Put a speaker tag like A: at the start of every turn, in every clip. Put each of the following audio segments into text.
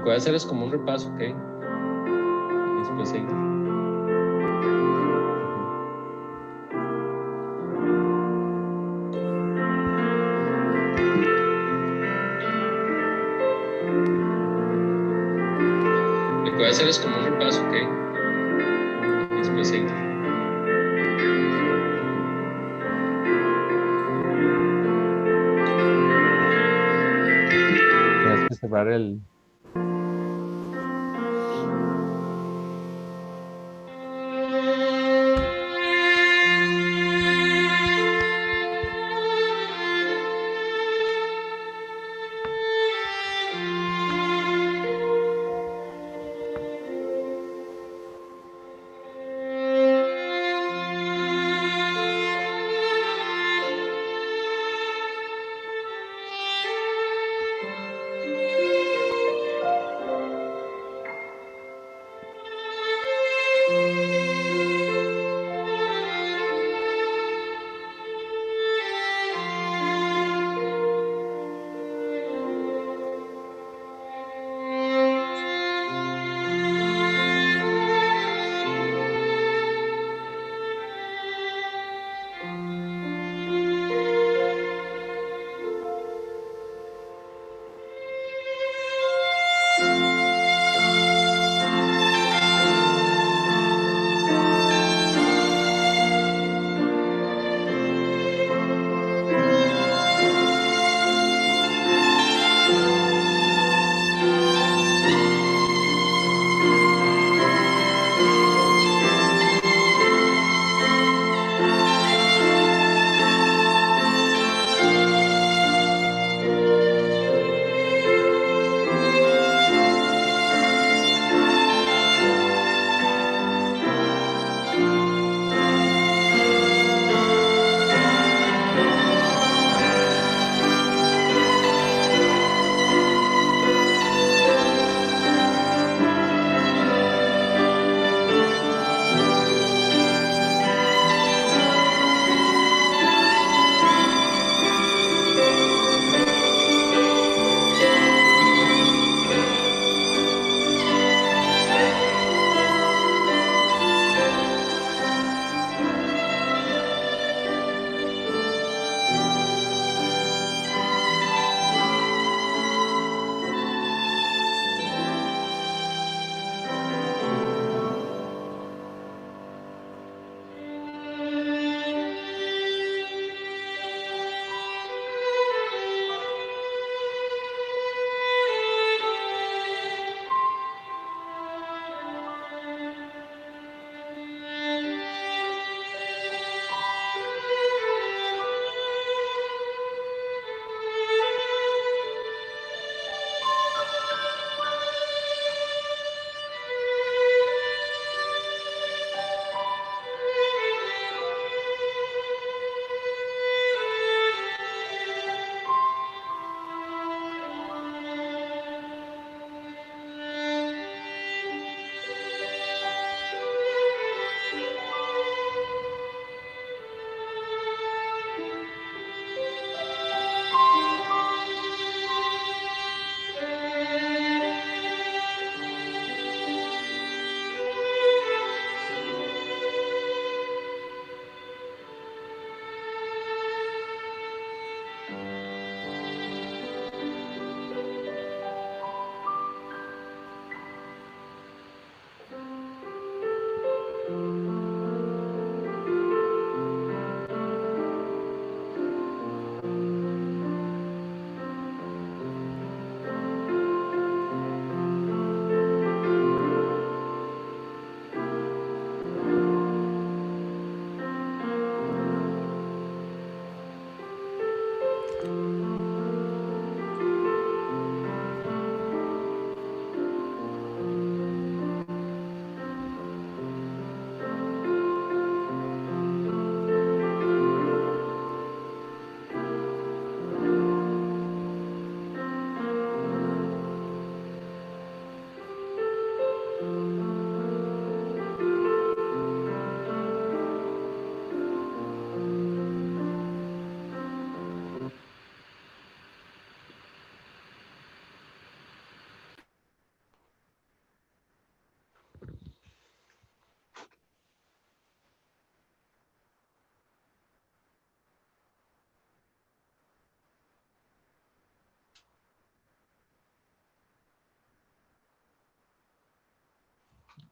A: Lo que voy a hacer es como un repaso, ¿ok? Y después seguir. Lo que voy a hacer es como un repaso, ¿ok? Y después seguir.
B: Tienes que cerrar el...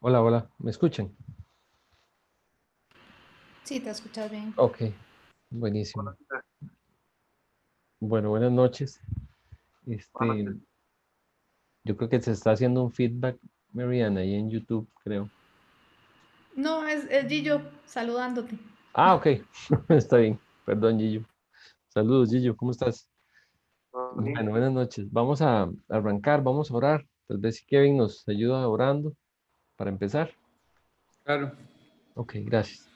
B: Hola, hola, ¿me escuchan?
C: Sí, te escuchas bien.
B: Ok, buenísimo. Bueno, buenas noches.
D: Buenas
B: Este,
D: noches.
B: yo creo que se está haciendo un feedback, Mariana, ahí en YouTube, creo.
C: No, es Gillo saludándote.
B: Ah, ok, está bien. Perdón, Gillo. Saludos, Gillo, ¿cómo estás?
D: ¿Todo bien?
B: Bueno, buenas noches. Vamos a arrancar, vamos a orar. Tal vez si Kevin nos ayuda orando para empezar.
E: Claro.
B: Ok, gracias.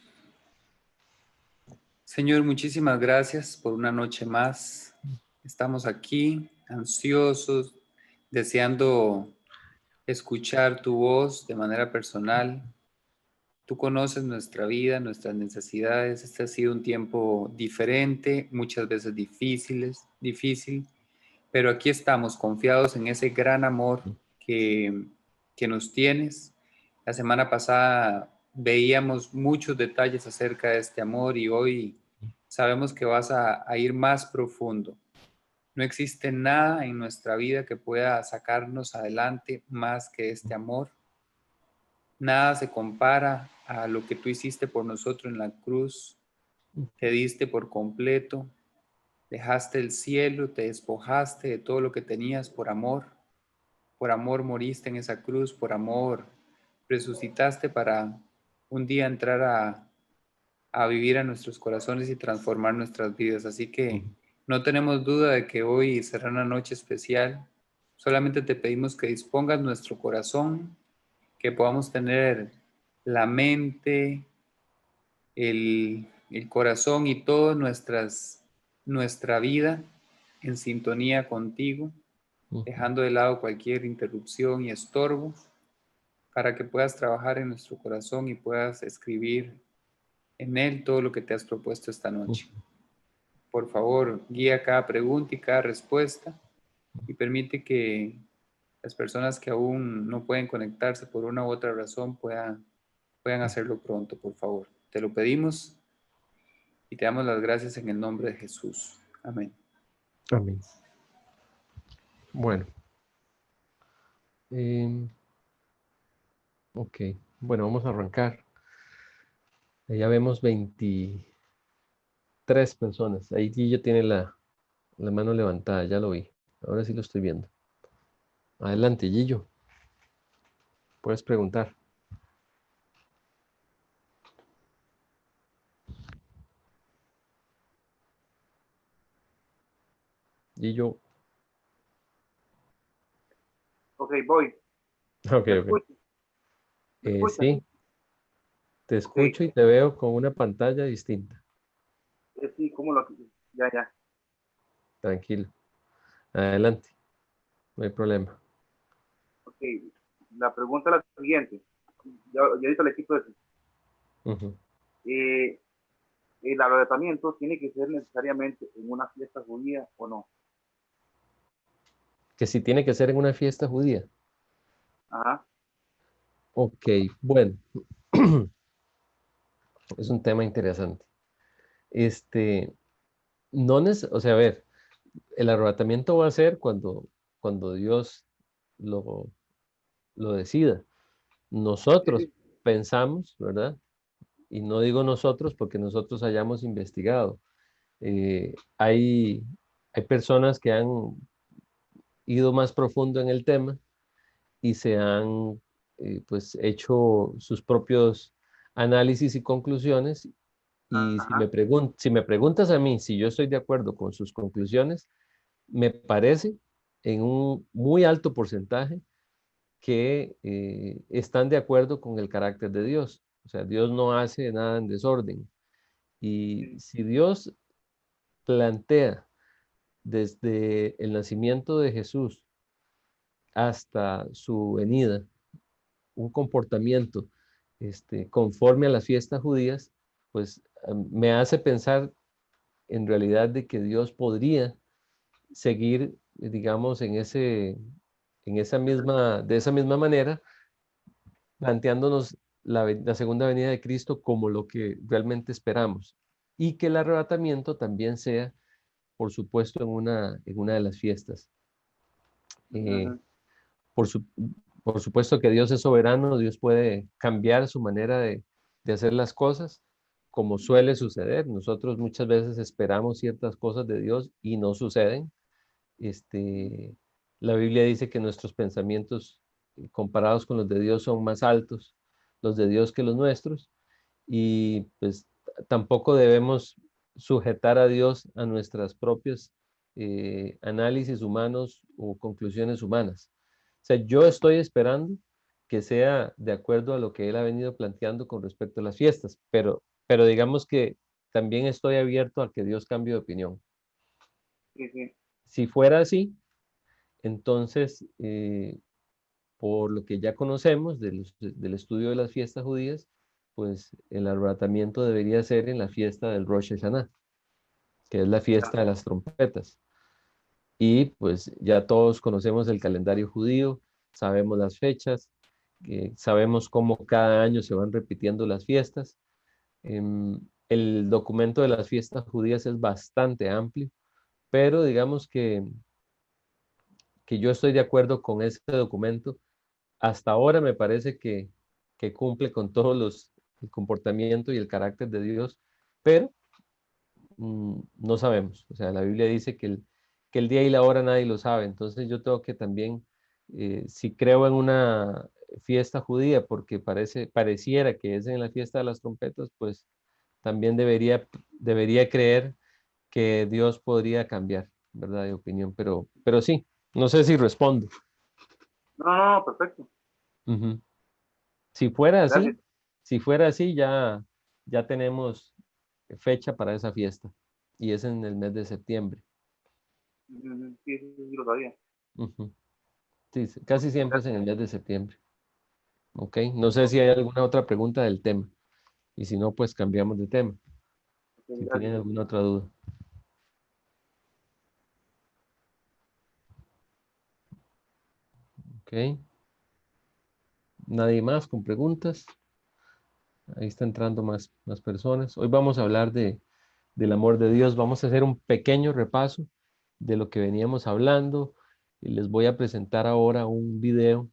E: Señor, muchísimas gracias por una noche más. Estamos aquí ansiosos, deseando escuchar tu voz de manera personal. Tú conoces nuestra vida, nuestras necesidades. Este ha sido un tiempo diferente, muchas veces difícil, pero aquí estamos confiados en ese gran amor que, que nos tienes. La semana pasada veíamos muchos detalles acerca de este amor y hoy sabemos que vas a ir más profundo. No existe nada en nuestra vida que pueda sacarnos adelante más que este amor. Nada se compara a lo que tú hiciste por nosotros en la cruz. Te diste por completo, dejaste el cielo, te despojaste de todo lo que tenías por amor moriste en esa cruz, por amor resucitaste para un día entrar a vivir a nuestros corazones y transformar nuestras vidas. Así que no tenemos duda de que hoy será una noche especial. Solamente te pedimos que dispongas nuestro corazón, que podamos tener la mente, el corazón y toda nuestra vida en sintonía contigo, dejando de lado cualquier interrupción y estorbo, para que puedas trabajar en nuestro corazón y puedas escribir en él todo lo que te has propuesto esta noche. Por favor, guía cada pregunta y cada respuesta y permite que las personas que aún no pueden conectarse por una u otra razón puedan hacerlo pronto, por favor. Te lo pedimos y te damos las gracias en el nombre de Jesús. Amén.
B: Amén. Bueno, em, ok, bueno, vamos a arrancar. Ya vemos 23 personas. Ahí Gillo tiene la mano levantada, ya lo vi. Ahora sí lo estoy viendo. Adelante, Gillo. Puedes preguntar. Gillo.
D: Ok, voy.
B: Ok,
D: ¿Me
B: ok.
D: escuchas? ¿Me escuchas?
B: Sí, te
D: Ok,
B: escucho y te veo con una pantalla distinta.
D: sí, ¿cómo lo? Ya, ya.
B: Tranquilo. Adelante, no hay problema.
D: Ok, la pregunta es la siguiente. Ya ahorita le quito eso.
B: Ujú.
D: Eh, ¿El arrebatamiento tiene que ser necesariamente en una fiesta judía o no?
B: Que si tiene que ser en una fiesta judía.
D: Ajá.
B: Ok, bueno, es un tema interesante. Este, o sea, a ver, el arrebatamiento va a ser cuando Dios lo, lo decida.
D: Sí,
B: Nosotros
D: sí.
B: pensamos, ¿verdad? Y no digo nosotros porque nosotros hayamos investigado. Hay personas que han ido más profundo en el tema y se han pues hecho sus propios análisis y conclusiones. Y
D: Ajá.
B: si me preguntas a mí si yo estoy de acuerdo con sus conclusiones, me parece en un muy alto porcentaje que están de acuerdo con el carácter de Dios. O sea, Dios no hace nada en desorden. Y
D: Sí.
B: si Dios plantea desde el nacimiento de Jesús hasta su venida un comportamiento conforme a las fiestas judías, pues me hace pensar en realidad de que Dios podría seguir, digamos, de esa misma manera, planteándonos la segunda venida de Cristo como lo que realmente esperamos y que el arrebatamiento también sea, por supuesto, en una de las fiestas. Eh,
D: Ujú.
B: por su, Por supuesto que Dios es soberano, Dios puede cambiar su manera de hacer las cosas, como suele suceder. Nosotros muchas veces esperamos ciertas cosas de Dios y no suceden. La Biblia dice que nuestros pensamientos comparados con los de Dios son más altos, los de Dios que los nuestros, y pues tampoco debemos sujetar a Dios a nuestras propias análisis humanos o conclusiones humanas. O sea, yo estoy esperando que sea de acuerdo a lo que Él ha venido planteando con respecto a las fiestas, pero digamos que también estoy abierto a que Dios cambie de opinión.
D: Sí, sí.
B: Si fuera así, entonces, por lo que ya conocemos del estudio de las fiestas judías, pues el arrebatamiento debería ser en la fiesta del Rosh Hashanah, que es la fiesta de las trompetas. Y pues ya todos conocemos el calendario judío, sabemos las fechas, sabemos cómo cada año se van repitiendo las fiestas. El documento de las fiestas judías es bastante amplio, pero digamos que yo estoy de acuerdo con ese documento. Hasta ahora me parece que cumple con todos el comportamiento y el carácter de Dios, pero no sabemos. O sea, la Biblia dice que el día y la hora nadie lo sabe. Entonces yo tengo que también, si creo en una fiesta judía, porque pareciera que es en la fiesta de las trompetas, pues también debería creer que Dios podría cambiar, ¿verdad? De opinión, pero sí, no sé si respondo.
D: No, no, no, perfecto.
B: Ujú. Si fuera
D: Gracias.
B: así, si fuera así, ya tenemos fecha para esa fiesta y es en el mes de septiembre.
D: Sí, sí, sí, lo sabía.
B: Ujú. Sí, casi siempre es en
D: Gracias.
B: el mes de septiembre. Ok, no sé si hay alguna otra pregunta del tema y si no, pues cambiamos de tema.
D: Ok,
B: Si tienen
D: gracias.
B: alguna otra duda. Ok, nadie más con preguntas. Ahí está entrando más personas. Hoy vamos a hablar del amor de Dios. Vamos a hacer un pequeño repaso de lo que veníamos hablando y les voy a presentar ahora un video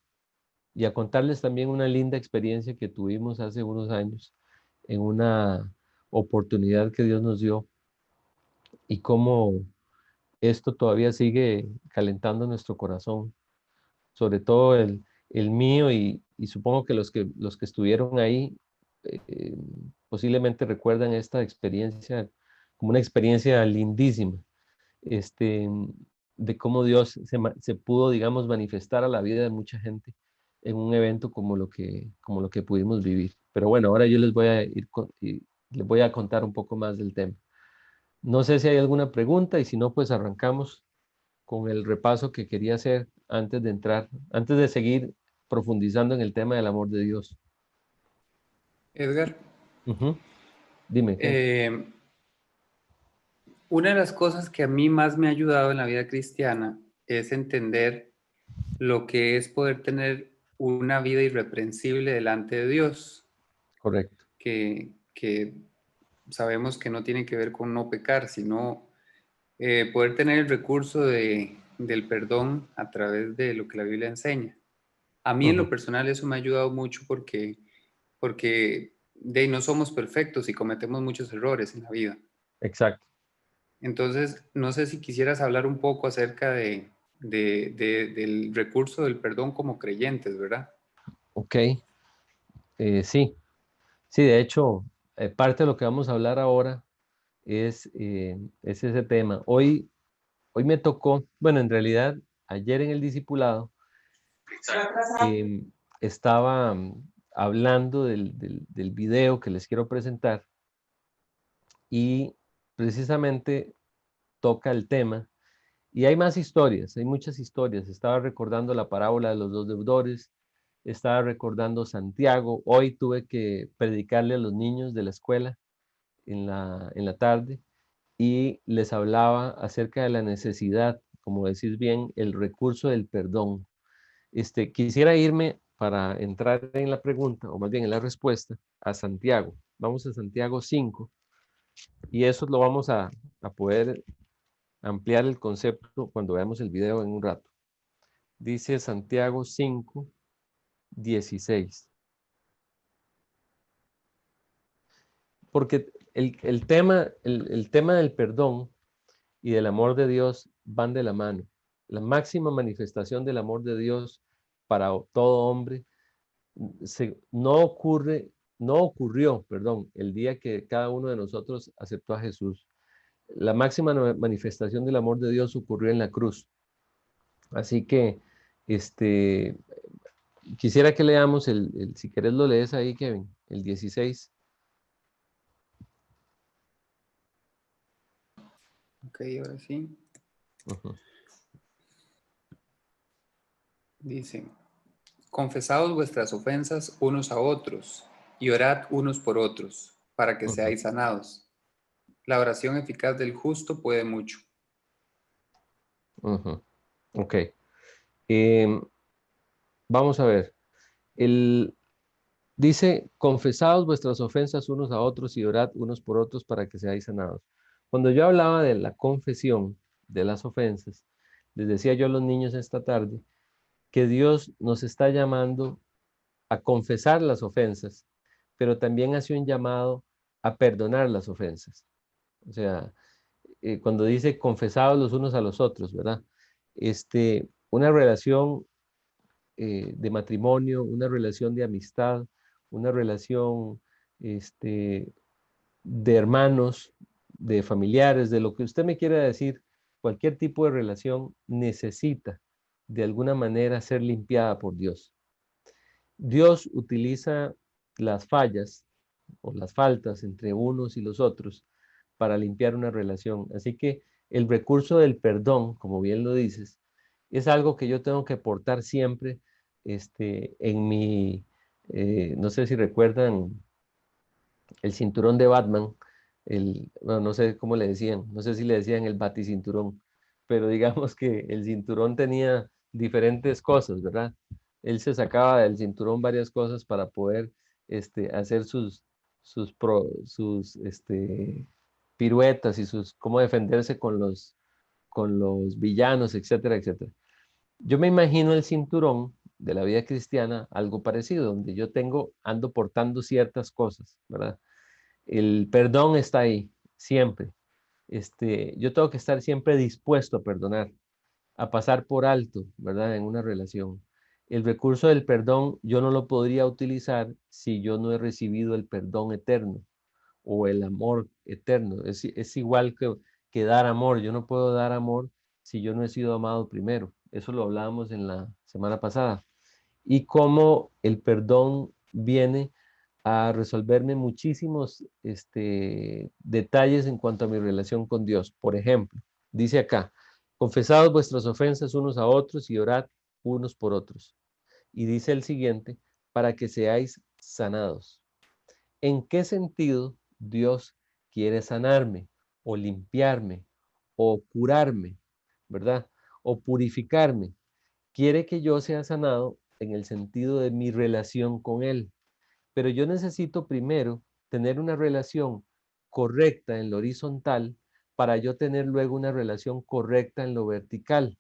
B: y a contarles también una linda experiencia que tuvimos hace unos años en una oportunidad que Dios nos dio y cómo esto todavía sigue calentando nuestro corazón, sobre todo el mío y supongo que los que estuvieron ahí eh, posiblemente recuerdan esta experiencia como una experiencia lindísima, este, de cómo Dios se pudo, digamos, manifestar a la vida de mucha gente en un evento como lo que pudimos vivir. Pero bueno, ahora yo les voy a y les voy a contar un poco más del tema. No sé si hay alguna pregunta y si no, pues arrancamos con el repaso que quería hacer antes de seguir profundizando en el tema del amor de Dios.
E: Edgar,
B: Ujú. Dime, ¿qué?
E: eh, una de las cosas que a mí más me ha ayudado en la vida cristiana es entender lo que es poder tener una vida irreprensible delante de Dios,
B: Correcto.
E: que sabemos que no tiene que ver con no pecar, sino poder tener el recurso del perdón a través de lo que la Biblia enseña. A mí en lo
B: Ujú.
E: personal eso me ha ayudado mucho porque no somos perfectos y cometemos muchos errores en la vida.
B: Exacto.
E: Entonces, no sé si quisieras hablar un poco acerca del recurso del perdón como creyentes, ¿verdad?
B: Ok. Sí, sí, de hecho, parte de lo que vamos a hablar ahora es ese tema. Hoy me tocó, bueno, en realidad, ayer en el discipulado estaba hablando del video que les quiero presentar y precisamente toca el tema. Y hay más historias, hay muchas historias. Estaba recordando la parábola de los dos deudores, estaba recordando Santiago. Hoy tuve que predicarle a los niños de la escuela en la tarde y les hablaba acerca de la necesidad, como decís bien, el recurso del perdón. Quisiera irme para entrar en la pregunta, o más bien en la respuesta, a Santiago. Vamos a Santiago 5 y eso lo vamos a poder ampliar el concepto cuando veamos el video en un rato. Dice Santiago 5, 16. Porque el tema del perdón y del amor de Dios van de la mano. La máxima manifestación del amor de Dios para todo hombre no ocurrió, el día que cada uno de nosotros aceptó a Jesús. La máxima manifestación del amor de Dios ocurrió en la cruz. Así que, quisiera que leamos si querés lo lees ahí, Kevin, el 16.
E: Ok, ahora sí.
B: Uh-huh.
E: Dice, confesaos vuestras ofensas unos a otros y orad unos por otros para que seáis sanados. La oración eficaz del justo puede mucho.
B: Uh-huh. Ok. Vamos a ver. Dice, confesaos vuestras ofensas unos a otros y orad unos por otros para que seáis sanados. Cuando yo hablaba de la confesión de las ofensas, les decía yo a los niños esta tarde que Dios nos está llamando a confesar las ofensas, pero también hace un llamado a perdonar las ofensas. O sea, cuando dice confesados los unos a los otros, ¿verdad? Una relación de matrimonio, una relación de amistad, una relación de hermanos, de familiares, de lo que usted me quiera decir, cualquier tipo de relación necesita de alguna manera ser limpiada por Dios. Dios utiliza las fallas o las faltas entre unos y los otros para limpiar una relación. Así que el recurso del perdón, como bien lo dices, es algo que yo tengo que portar siempre en mi, no sé si recuerdan el cinturón de Batman, bueno, no sé cómo le decían, no sé si le decían el baticinturón, pero digamos que el cinturón tenía diferentes cosas, ¿verdad? Él se sacaba del cinturón varias cosas para poder hacer sus piruetas y cómo defenderse con los villanos, etcétera, etcétera. Yo me imagino el cinturón de la vida cristiana, algo parecido, donde yo ando portando ciertas cosas, ¿verdad? El perdón está ahí, siempre. Yo tengo que estar siempre dispuesto a perdonar, a pasar por alto, ¿verdad? En una relación. El recurso del perdón yo no lo podría utilizar si yo no he recibido el perdón eterno o el amor eterno. Es igual que dar amor. Yo no puedo dar amor si yo no he sido amado primero. Eso lo hablábamos en la semana pasada. Y cómo el perdón viene a resolverme muchísimos detalles en cuanto a mi relación con Dios. Por ejemplo, dice acá, confesaos vuestras ofensas unos a otros y orad unos por otros. Y dice el siguiente, para que seáis sanados. ¿En qué sentido Dios quiere sanarme o limpiarme o curarme, verdad? O purificarme. Quiere que yo sea sanado en el sentido de mi relación con Él. Pero yo necesito primero tener una relación correcta en lo horizontal para yo tener luego una relación correcta en lo vertical.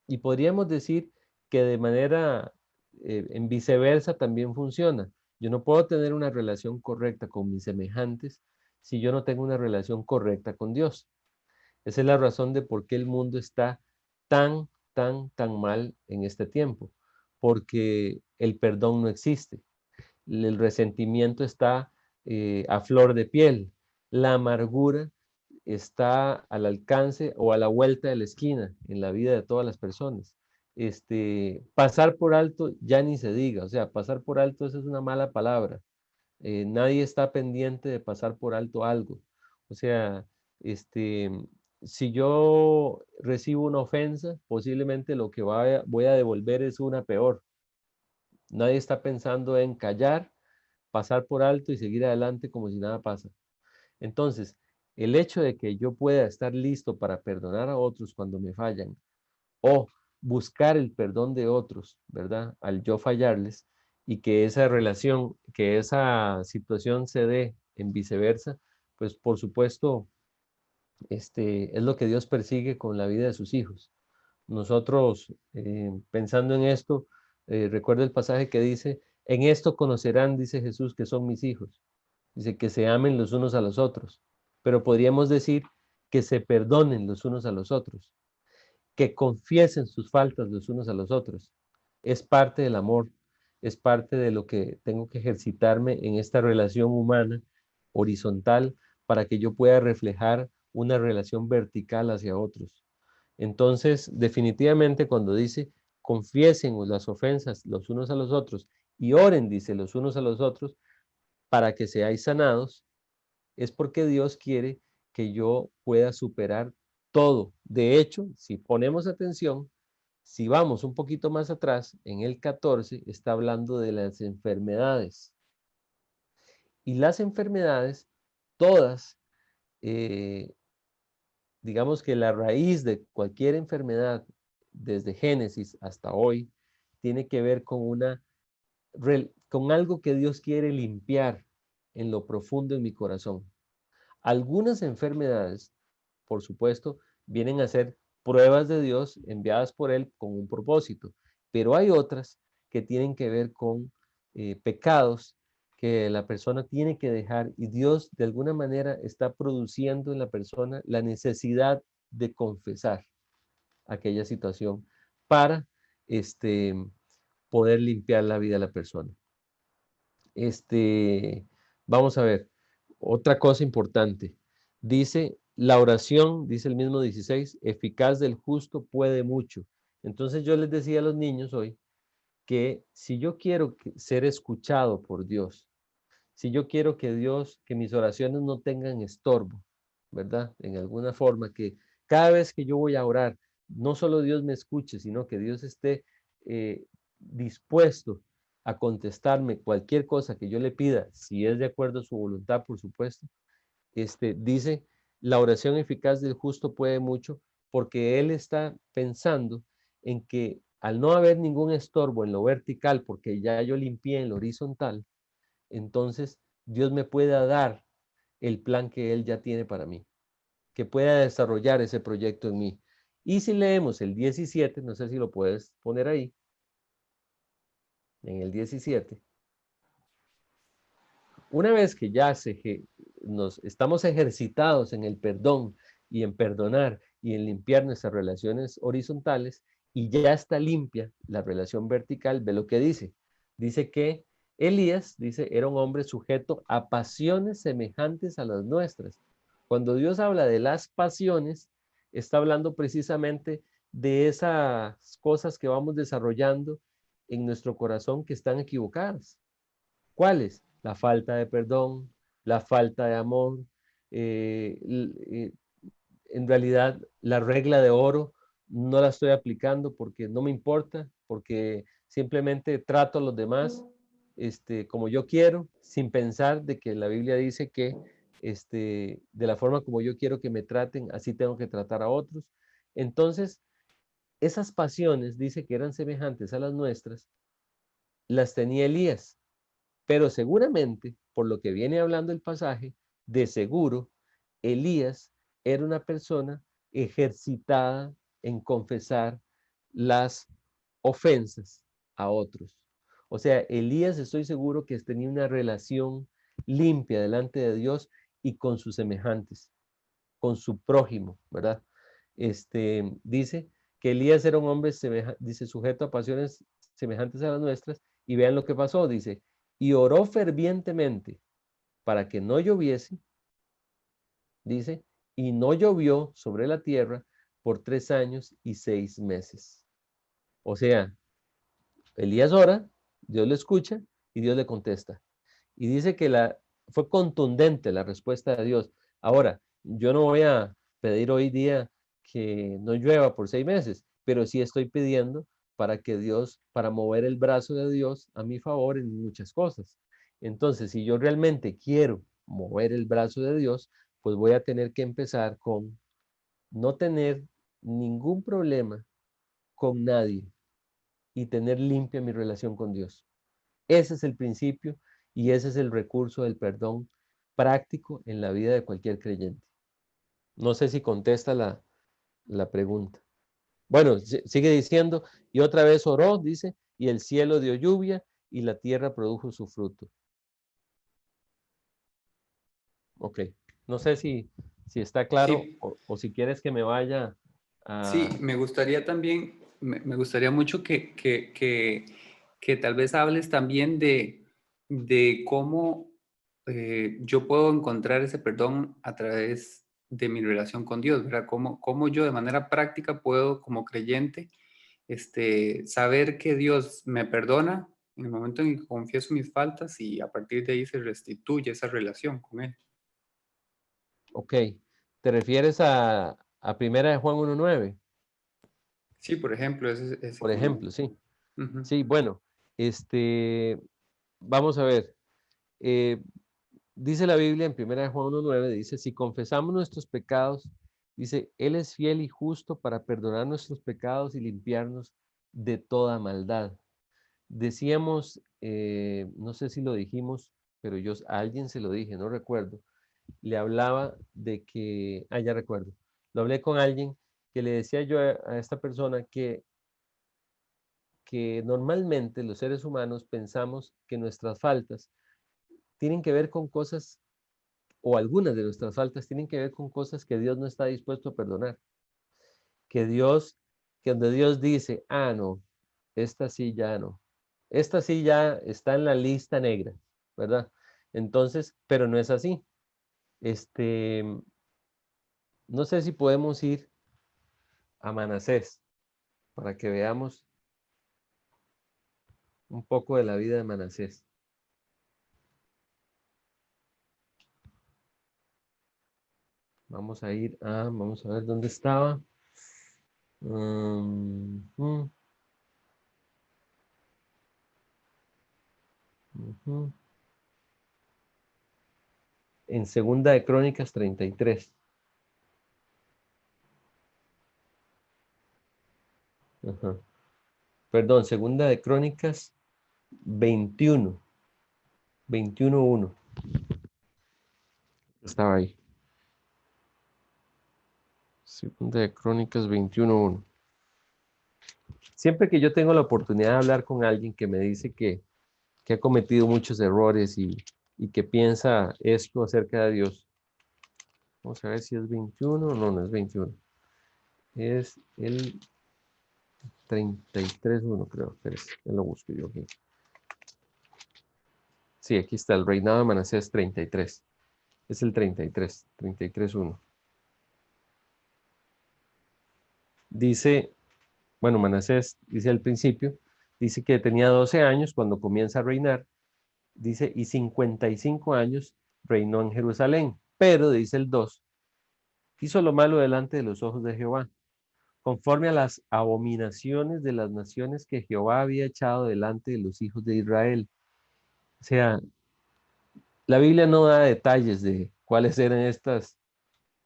B: Y podríamos decir que de manera en viceversa también funciona. Yo no puedo tener una relación correcta con mis semejantes si yo no tengo una relación correcta con Dios. Esa es la razón de por qué el mundo está tan, tan mal en este tiempo, porque el perdón no existe. El resentimiento está a flor de piel. La amargura está al alcance o a la vuelta de la esquina en la vida de todas las personas. Pasar por alto ya ni se diga, o sea, pasar por alto esa es una mala palabra. Nadie está pendiente de pasar por alto algo. O sea, si yo recibo una ofensa, posiblemente lo que voy a devolver es una peor. Nadie está pensando en callar, pasar por alto y seguir adelante como si nada pasa. Entonces, el hecho de que yo pueda estar listo para perdonar a otros cuando me fallan o buscar el perdón de otros, ¿verdad? Al yo fallarles y que esa relación, que esa situación se dé en viceversa, pues por supuesto, es lo que Dios persigue con la vida de sus hijos. Nosotros, pensando en esto, Recuerda el pasaje que dice, en esto conocerán, dice Jesús, que son mis hijos. Dice que se amen los unos a los otros. Pero podríamos decir que se perdonen los unos a los otros, que confiesen sus faltas los unos a los otros. Es parte del amor, es parte de lo que tengo que ejercitarme en esta relación humana horizontal para que yo pueda reflejar una relación vertical hacia otros. Entonces, definitivamente cuando dice, confiesen las ofensas los unos a los otros y oren, dice, los unos a los otros, para que seáis sanados, es porque Dios quiere que yo pueda superar todo. De hecho, si ponemos atención, si vamos un poquito más atrás, en el 14 está hablando de las enfermedades. Y las enfermedades, todas, digamos que la raíz de cualquier enfermedad, desde Génesis hasta hoy, tiene que ver con algo que Dios quiere limpiar en lo profundo de mi corazón. Algunas enfermedades, por supuesto, vienen a ser pruebas de Dios enviadas por Él con un propósito, pero hay otras que tienen que ver con pecados que la persona tiene que dejar y Dios de alguna manera está produciendo en la persona la necesidad de confesar aquella situación para poder limpiar la vida de la persona. Vamos a ver, otra cosa importante. Dice, la oración, dice el mismo 16, eficaz del justo puede mucho. Entonces yo les decía a los niños hoy que si yo quiero ser escuchado por Dios, si yo quiero que Dios, que mis oraciones no tengan estorbo, ¿verdad? En alguna forma, que cada vez que yo voy a orar, no solo Dios me escuche, sino que Dios esté dispuesto a contestarme cualquier cosa que yo le pida, si es de acuerdo a su voluntad, por supuesto. Dice, la oración eficaz del justo puede mucho, porque él está pensando en que al no haber ningún estorbo en lo vertical, porque ya yo limpié en lo horizontal, entonces Dios me pueda dar el plan que Él ya tiene para mí, que pueda desarrollar ese proyecto en mí. Y si leemos el 17, no sé si lo puedes poner ahí, en el 17, una vez que ya nos estamos ejercitados en el perdón y en perdonar y en limpiar nuestras relaciones horizontales y ya está limpia la relación vertical, ve lo que dice. Dice que Elías, dice, era un hombre sujeto a pasiones semejantes a las nuestras. Cuando Dios habla de las pasiones, está hablando precisamente de esas cosas que vamos desarrollando en nuestro corazón que están equivocadas. ¿Cuáles? La falta de perdón, la falta de amor. En realidad, la regla de oro no la estoy aplicando porque no me importa, porque simplemente trato a los demás como yo quiero, sin pensar de que la Biblia dice que de la forma como yo quiero que me traten, así tengo que tratar a otros. Entonces, esas pasiones, dice que eran semejantes a las nuestras, las tenía Elías. Pero seguramente, por lo que viene hablando el pasaje, de seguro, Elías era una persona ejercitada en confesar las ofensas a otros. O sea, Elías estoy seguro que tenía una relación limpia delante de Dios y con sus semejantes, con su prójimo, ¿verdad? Dice que Elías era un hombre, dice, sujeto a pasiones semejantes a las nuestras, y vean lo que pasó, dice, y oró fervientemente para que no lloviese, dice, y no llovió sobre la tierra por 3 años y 6 meses. O sea, Elías ora, Dios le escucha y Dios le contesta. Y dice que fue contundente la respuesta de Dios. Ahora, yo no voy a pedir hoy día que no llueva por 6 meses, pero sí estoy pidiendo para mover el brazo de Dios a mi favor en muchas cosas. Entonces, si yo realmente quiero mover el brazo de Dios, pues voy a tener que empezar con no tener ningún problema con nadie y tener limpia mi relación con Dios. Ese es el principio y ese es el recurso del perdón práctico en la vida de cualquier creyente. No sé si contesta la pregunta. Bueno, sigue diciendo, y otra vez oró, dice, y el cielo dio lluvia, y la tierra produjo su fruto. Ok, no sé si está claro
E: Sí.
B: o si quieres que me vaya a...
E: Sí, me gustaría también, me gustaría mucho que tal vez hables también de cómo yo puedo encontrar ese perdón a través de mi relación con Dios, ¿verdad? Cómo yo de manera práctica puedo, como creyente, saber que Dios me perdona en el momento en que confieso mis faltas y a partir de ahí se restituye esa relación con Él.
B: Ok, ¿te refieres a Primera de Juan 1:9?
E: Sí, por ejemplo, ese
B: Por ejemplo, sí.
E: Ujú.
B: Sí, bueno, vamos a ver. eh, Dice la Biblia en 1 Juan 1:9, dice, si confesamos nuestros pecados, dice, Él es fiel y justo para perdonar nuestros pecados y limpiarnos de toda maldad. Decíamos, no sé si lo dijimos, pero yo a alguien se lo dije, no recuerdo, le hablaba de que, ya recuerdo, lo hablé con alguien que le decía yo a esta persona que normalmente los seres humanos pensamos que nuestras faltas tienen que ver con cosas o algunas de nuestras faltas tienen que ver con cosas que Dios no está dispuesto a perdonar. Que donde Dios dice, no, esta sí ya no. Esta sí ya está en la lista negra, ¿verdad? Entonces, pero no es así. Este, no sé si podemos ir a Manasés para que veamos un poco de la vida de Manasés. Vamos a ir vamos a ver dónde estaba. Ujú. En Segunda de Crónicas 33. Ajá. Perdón, Segunda de Crónicas 21. 21:1. Estaba ahí. Segunda de Crónicas 21:1. Siempre que yo tengo la oportunidad de hablar con alguien que me dice que ha cometido muchos errores y que piensa esto acerca de Dios. Vamos a ver si es 21. No es 21. Es el 33:1, creo. Espérese, ya lo busco yo aquí. Sí, aquí está el reinado de Manasés 33. Es el 33:1. Dice, bueno, Manasés dice al principio, dice que tenía 12 años cuando comienza a reinar, dice, y 55 años reinó en Jerusalén, pero dice el 2, hizo lo malo delante de los ojos de Jehová, conforme a las abominaciones de las naciones que Jehová había echado delante de los hijos de Israel. O sea, la Biblia no da detalles de cuáles eran estas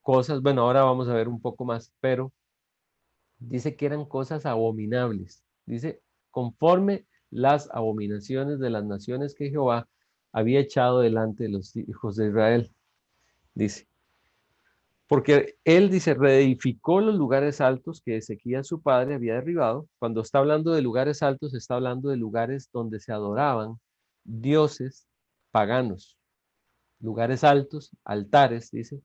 B: cosas. Bueno, ahora vamos a ver un poco más, pero dice que eran cosas abominables. Dice, conforme las abominaciones de las naciones que Jehová había echado delante de los hijos de Israel. Dice, porque él dice, reedificó los lugares altos que Ezequías su padre había derribado. Cuando está hablando de lugares altos, está hablando de lugares donde se adoraban dioses paganos. Lugares altos, altares, dice,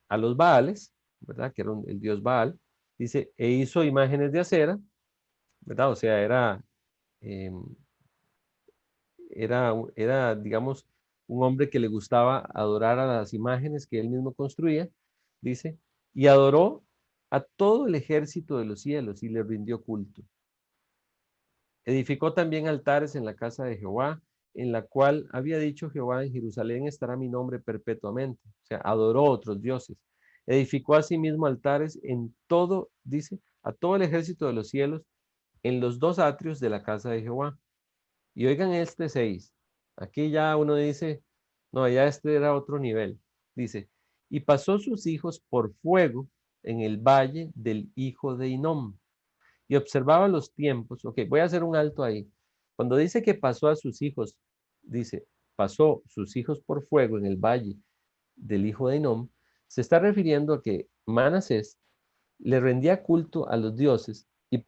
B: a los Baales, ¿verdad? Que era el dios Baal. Dice, e hizo imágenes de acera, ¿verdad? O sea, em, digamos, un hombre que le gustaba adorar a las imágenes que él mismo construía, dice, y adoró a todo el ejército de los cielos y le rindió culto. Edificó también altares en la casa de Jehová, en la cual había dicho Jehová, en Jerusalén estará mi nombre perpetuamente. O sea, adoró a otros dioses. Edificó asimismo altares en todo, dice, a todo el ejército de los cielos, en los dos atrios de la casa de Jehová. Y oigan 6. Aquí ya uno dice, no, ya este era otro nivel. Dice, y pasó sus hijos por fuego en el valle del hijo de Hinnom. Y observaba los tiempos. Ok, voy a hacer un alto ahí. Cuando dice que pasó a sus hijos, dice, pasó sus hijos por fuego en el valle del hijo de Hinnom, se está refiriendo a que Manasés le rendía culto a los dioses Y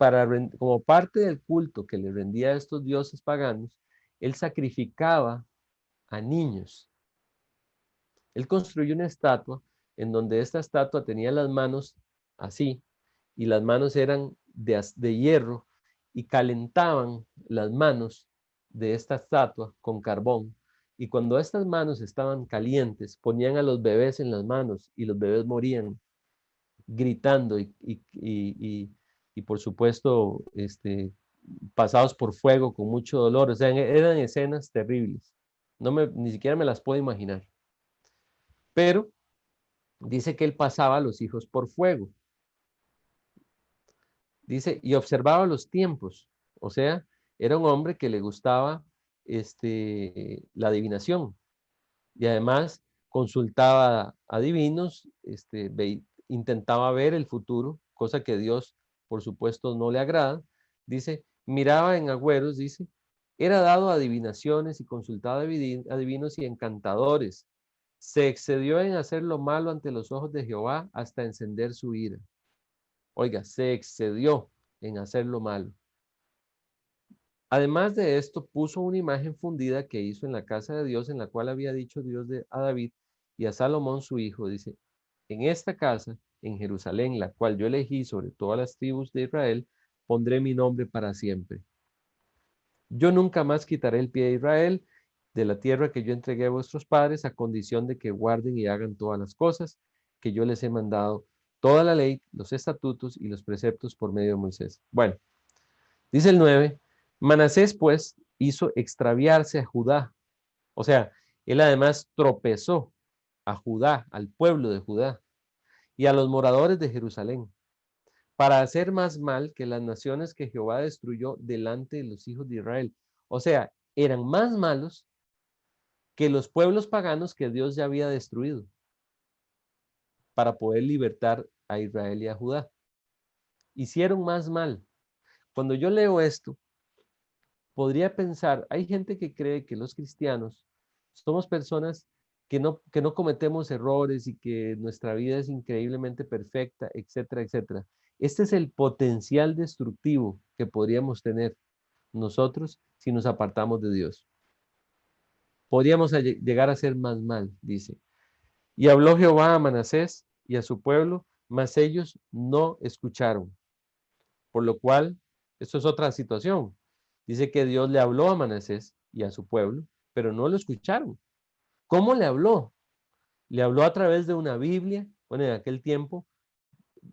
B: como parte del culto que le rendía a estos dioses paganos, él sacrificaba a niños. Él construyó una estatua en donde esta estatua tenía las manos así, y las manos eran de hierro, y calentaban las manos de esta estatua con carbón. Y cuando estas manos estaban calientes, ponían a los bebés en las manos y los bebés morían gritando y por supuesto, pasados por fuego con mucho dolor. O sea, eran escenas terribles. Ni siquiera me las puedo imaginar. Pero dice que él pasaba a los hijos por fuego. Dice, y observaba los tiempos. O sea, era un hombre que le gustaba la adivinación. Y además consultaba a divinos, intentaba ver el futuro, cosa que Dios, por supuesto, no le agrada. Dice, miraba en agüeros, dice, era dado a adivinaciones y consultaba a divinos y encantadores. Se excedió en hacer lo malo ante los ojos de Jehová hasta encender su ira. Oiga, se excedió en hacer lo malo. Además de esto, puso una imagen fundida que hizo en la casa de Dios, en la cual había dicho Dios a David y a Salomón su hijo. Dice, en esta casa, en Jerusalén, la cual yo elegí sobre todas las tribus de Israel, pondré mi nombre para siempre. Yo nunca más quitaré el pie de Israel de la tierra que yo entregué a vuestros padres, a condición de que guarden y hagan todas las cosas que yo les he mandado, toda la ley, los estatutos y los preceptos por medio de Moisés. Bueno, dice el 9, Manasés pues hizo extraviarse a Judá. O sea, él además tropezó a Judá, al pueblo de Judá y a los moradores de Jerusalén, para hacer más mal que las naciones que Jehová destruyó delante de los hijos de Israel. O sea, eran más malos que los pueblos paganos que Dios ya había destruido para poder libertar a Israel y a Judá. Hicieron más mal. Cuando yo leo esto, podría pensar, hay gente que cree que los cristianos somos personas que no cometemos errores y que nuestra vida es increíblemente perfecta, etcétera, etcétera. Este es el potencial destructivo que podríamos tener nosotros si nos apartamos de Dios. Podríamos llegar a ser más mal, dice. Y habló Jehová a Manasés y a su pueblo, mas ellos no escucharon. Por lo cual, esto es otra situación. Dice que Dios le habló a Manasés y a su pueblo, pero no lo escucharon. ¿Cómo le habló? Le habló a través de una Biblia. Bueno, en aquel tiempo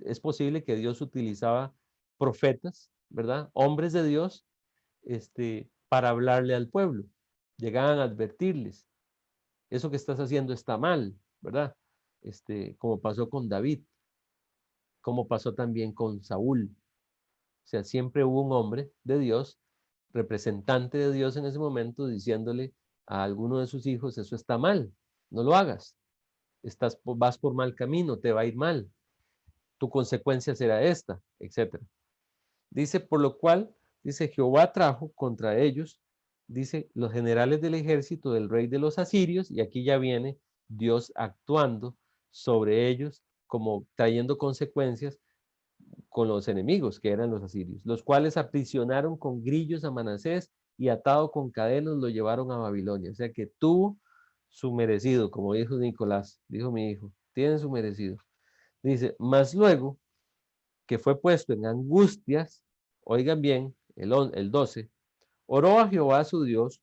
B: es posible que Dios utilizaba profetas, ¿verdad? Hombres de Dios, para hablarle al pueblo. Llegaban a advertirles, eso que estás haciendo está mal, ¿verdad? Como pasó con David, como pasó también con Saúl. O sea, siempre hubo un hombre de Dios, representante de Dios en ese momento, diciéndole a alguno de sus hijos, eso está mal, no lo hagas, vas por mal camino, te va a ir mal, tu consecuencia será esta, etc. Dice, por lo cual, dice, Jehová trajo contra ellos, dice, los generales del ejército del rey de los asirios, y aquí ya viene Dios actuando sobre ellos, como trayendo consecuencias con los enemigos que eran los asirios, los cuales aprisionaron con grillos a Manasés y atado con cadenas lo llevaron a Babilonia. O sea que tuvo su merecido, como dijo Nicolás, dijo mi hijo, tiene su merecido. Dice, mas luego que fue puesto en angustias, oigan bien, el 12, oró a Jehová su Dios,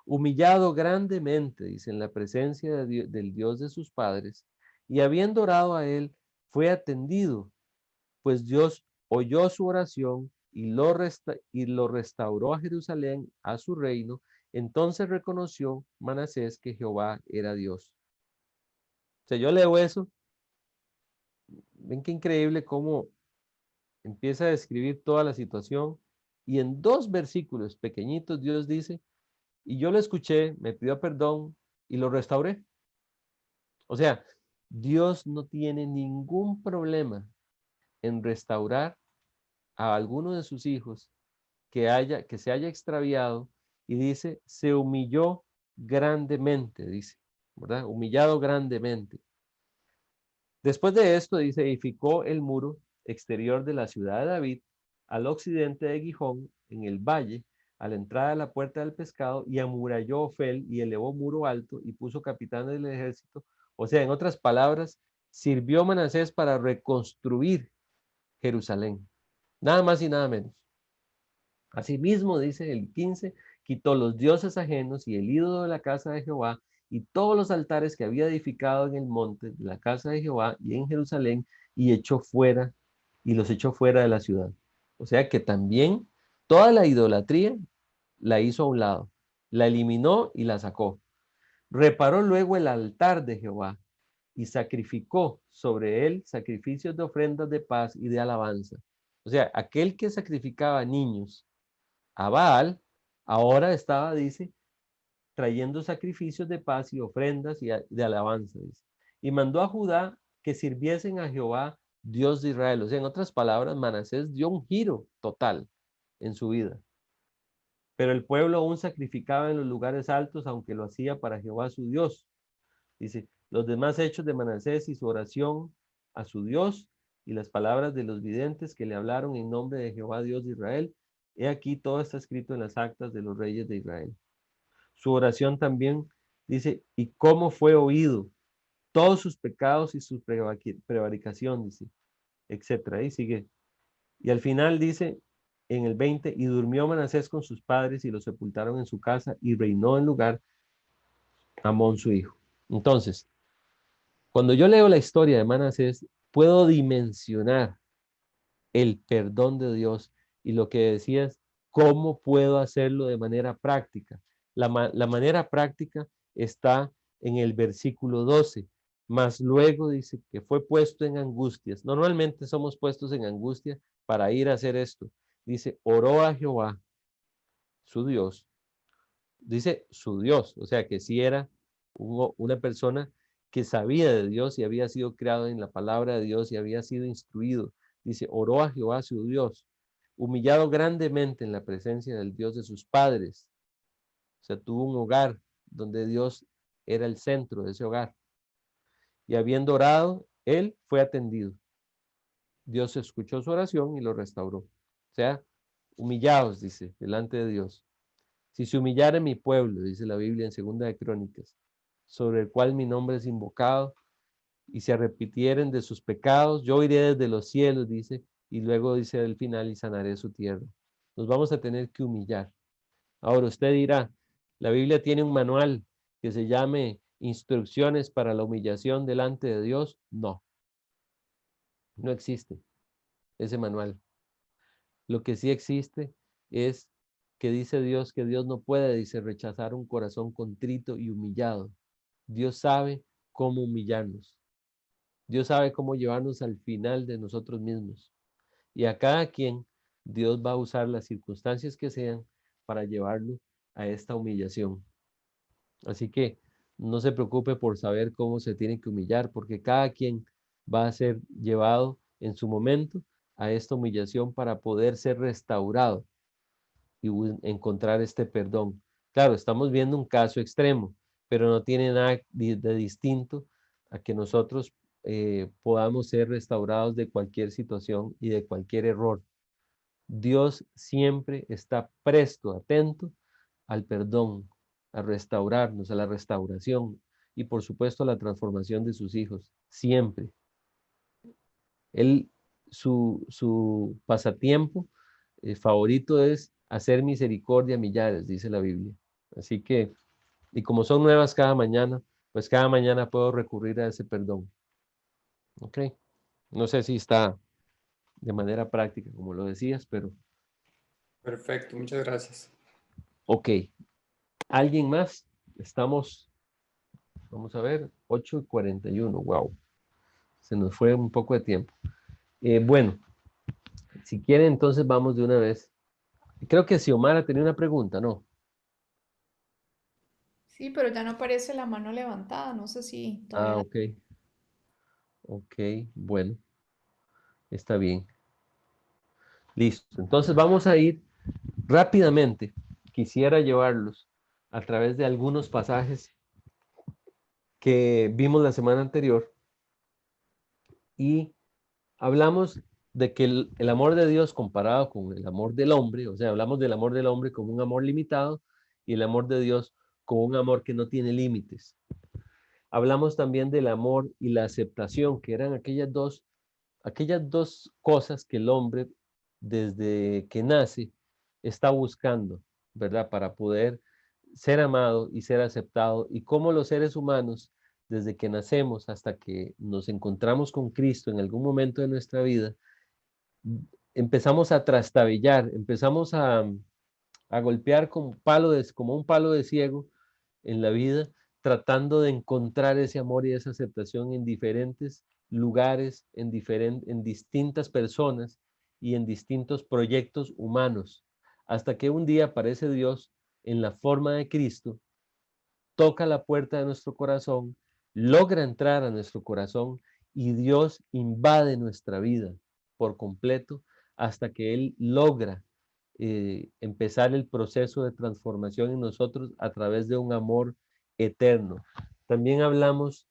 B: humillado grandemente, dice, en la presencia del Dios de sus padres, y habiendo orado a él, fue atendido, pues Dios oyó su oración y lo restauró a Jerusalén, a su reino. Entonces reconoció Manasés que Jehová era Dios. O sea, yo leo eso, ven qué increíble cómo empieza a describir toda la situación y en 2 versículos pequeñitos Dios dice, y yo lo escuché, me pidió perdón y lo restauré. O sea, Dios no tiene ningún problema en restaurar a alguno de sus hijos que se haya extraviado, y dice, se humilló grandemente, dice, ¿verdad? Humillado grandemente. Después de esto, dice, edificó el muro exterior de la ciudad de David al occidente de Gijón, en el valle, a la entrada de la puerta del pescado, y amuralló Ofel y elevó muro alto y puso capitanes del ejército. O sea, en otras palabras, sirvió Manasés para reconstruir Jerusalén. Nada más y nada menos. Asimismo, dice el 15, quitó los dioses ajenos y el ídolo de la casa de Jehová y todos los altares que había edificado en el monte de la casa de Jehová y en Jerusalén y los echó fuera de la ciudad. O sea que también toda la idolatría la hizo a un lado, la eliminó y la sacó. Reparó luego el altar de Jehová y sacrificó sobre él sacrificios de ofrendas de paz y de alabanza. O sea, aquel que sacrificaba niños a Baal, ahora estaba, dice, trayendo sacrificios de paz y ofrendas y de alabanza, dice. Y mandó a Judá que sirviesen a Jehová, Dios de Israel. O sea, en otras palabras, Manasés dio un giro total en su vida. Pero el pueblo aún sacrificaba en los lugares altos, aunque lo hacía para Jehová su Dios. Dice, los demás hechos de Manasés y su oración a su Dios y las palabras de los videntes que le hablaron en nombre de Jehová Dios de Israel, he aquí todo está escrito en las actas de los reyes de Israel. Su oración también dice, y cómo fue oído, todos sus pecados y su prevaricación, dice, etcétera. Y sigue. Y al final dice, en el 20, y durmió Manasés con sus padres y lo sepultaron en su casa y reinó en lugar Amón su hijo. Entonces, cuando yo leo la historia de Manasés, puedo dimensionar el perdón de Dios y lo que decías, cómo puedo hacerlo de manera práctica. La manera práctica está en el versículo 12, mas luego dice que fue puesto en angustias. Normalmente somos puestos en angustia para ir a hacer esto. Dice, oró a Jehová, su Dios. Dice su Dios, o sea que sí era una persona que sabía de Dios y había sido creado en la palabra de Dios y había sido instruido. Dice, oró a Jehová su Dios, humillado grandemente en la presencia del Dios de sus padres. O sea, tuvo un hogar donde Dios era el centro de ese hogar. Y habiendo orado, él fue atendido. Dios escuchó su oración y lo restauró. O sea, humillados, dice, delante de Dios. Si se humillare mi pueblo, dice la Biblia en 2 de Crónicas, sobre el cual mi nombre es invocado, y se arrepintieren de sus pecados, yo iré desde los cielos, dice, y luego dice al final, y sanaré su tierra. Nos vamos a tener que humillar. Ahora usted dirá, la Biblia tiene un manual que se llame Instrucciones para la humillación delante de Dios. No, no existe ese manual. Lo que sí existe es que dice Dios que Dios no puede, dice, rechazar un corazón contrito y humillado. Dios sabe cómo humillarnos. Dios sabe cómo llevarnos al final de nosotros mismos. Y a cada quien, Dios va a usar las circunstancias que sean para llevarlo a esta humillación. Así que no se preocupe por saber cómo se tiene que humillar, porque cada quien va a ser llevado en su momento a esta humillación para poder ser restaurado y encontrar este perdón. Claro, estamos viendo un caso extremo, pero no tiene nada de distinto a que nosotros podamos ser restaurados de cualquier situación y de cualquier error. Dios siempre está presto, atento al perdón, a restaurarnos, a la restauración y por supuesto a la transformación de sus hijos, siempre. Él, su pasatiempo favorito es hacer misericordia a millares, dice la Biblia. Así que, y como son nuevas cada mañana, pues cada mañana puedo recurrir a ese perdón. ¿Ok? No sé si está de manera práctica, como lo decías, pero...
E: Perfecto, muchas gracias.
B: Ok. ¿Alguien más? Estamos, vamos a ver, 8:41. Wow. Se nos fue un poco de tiempo. Bueno, si quieren, entonces vamos de una vez. Creo que Xiomara tenía una pregunta, ¿no?
C: Sí, pero ya no aparece la mano levantada. No sé si todavía
B: Ah,
C: la...
B: ok. Ok, bueno, está bien. Listo. Entonces vamos a ir rápidamente. Quisiera llevarlos a través de algunos pasajes que vimos la semana anterior y hablamos de que el amor de Dios comparado con el amor del hombre, o sea, hablamos del amor del hombre como un amor limitado y el amor de Dios como un amor que no tiene límites. Hablamos también del amor y la aceptación, que eran aquellas dos cosas que el hombre desde que nace está buscando, ¿verdad? Para poder ser amado y ser aceptado. Y cómo los seres humanos, desde que nacemos hasta que nos encontramos con Cristo en algún momento de nuestra vida, empezamos a trastabillar, empezamos a golpear como un palo de ciego en la vida, tratando de encontrar ese amor y esa aceptación en diferentes lugares, en distintas personas y en distintos proyectos humanos, hasta que un día aparece Dios en la forma de Cristo, toca la puerta de nuestro corazón, logra entrar a nuestro corazón y Dios invade nuestra vida por completo hasta que Él logra empezar el proceso de transformación en nosotros a través de un amor eterno. También hablamos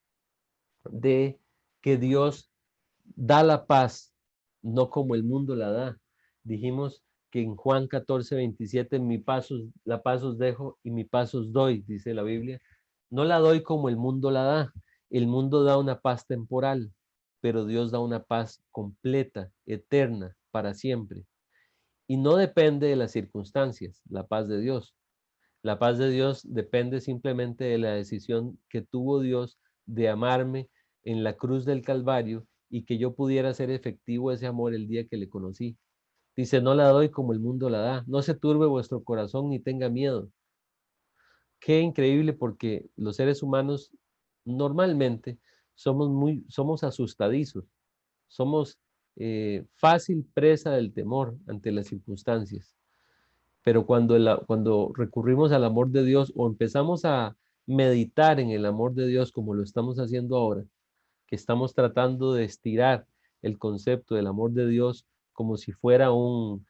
B: de que Dios da la paz, no como el mundo la da. Dijimos que en Juan 14:27, la paz os dejo y mi paz os doy, dice la Biblia. No la doy como el mundo la da. El mundo da una paz temporal, pero Dios da una paz completa, eterna, para siempre. Y no depende de las circunstancias, la paz de Dios. La paz de Dios depende simplemente de la decisión que tuvo Dios de amarme en la cruz del Calvario y que yo pudiera hacer efectivo ese amor el día que le conocí. Dice, no la doy como el mundo la da. No se turbe vuestro corazón ni tenga miedo. Qué increíble porque los seres humanos normalmente somos asustadizos, somos fácil presa del temor ante las circunstancias. Pero cuando recurrimos al amor de Dios o empezamos a meditar en el amor de Dios como lo estamos haciendo ahora, que estamos tratando de estirar el concepto del amor de Dios como si fuera un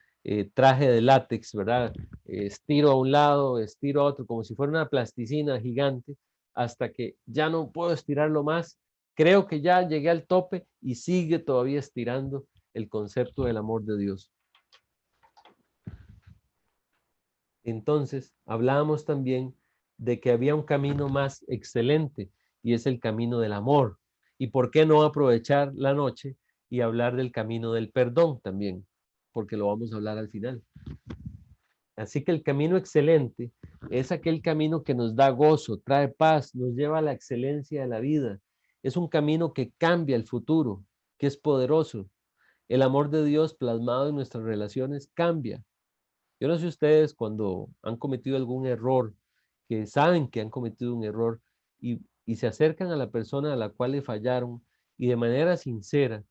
B: traje de látex, ¿verdad? Estiro a un lado, estiro a otro, como si fuera una plasticina gigante, hasta que ya no puedo estirarlo más. Creo que ya llegué al tope y sigue todavía estirando el concepto del amor de Dios. Entonces, hablábamos también de que había un camino más excelente y es el camino del amor. ¿Y por qué no aprovechar la noche y hablar del camino del perdón también? Porque lo vamos a hablar al final. Así que el camino excelente es aquel camino que nos da gozo, trae paz, nos lleva a la excelencia de la vida. Es un camino que cambia el futuro, que es poderoso. El amor de Dios plasmado en nuestras relaciones cambia. Yo no sé ustedes cuando han cometido algún error, que saben que han cometido un error y se acercan a la persona a la cual le fallaron y de manera sincera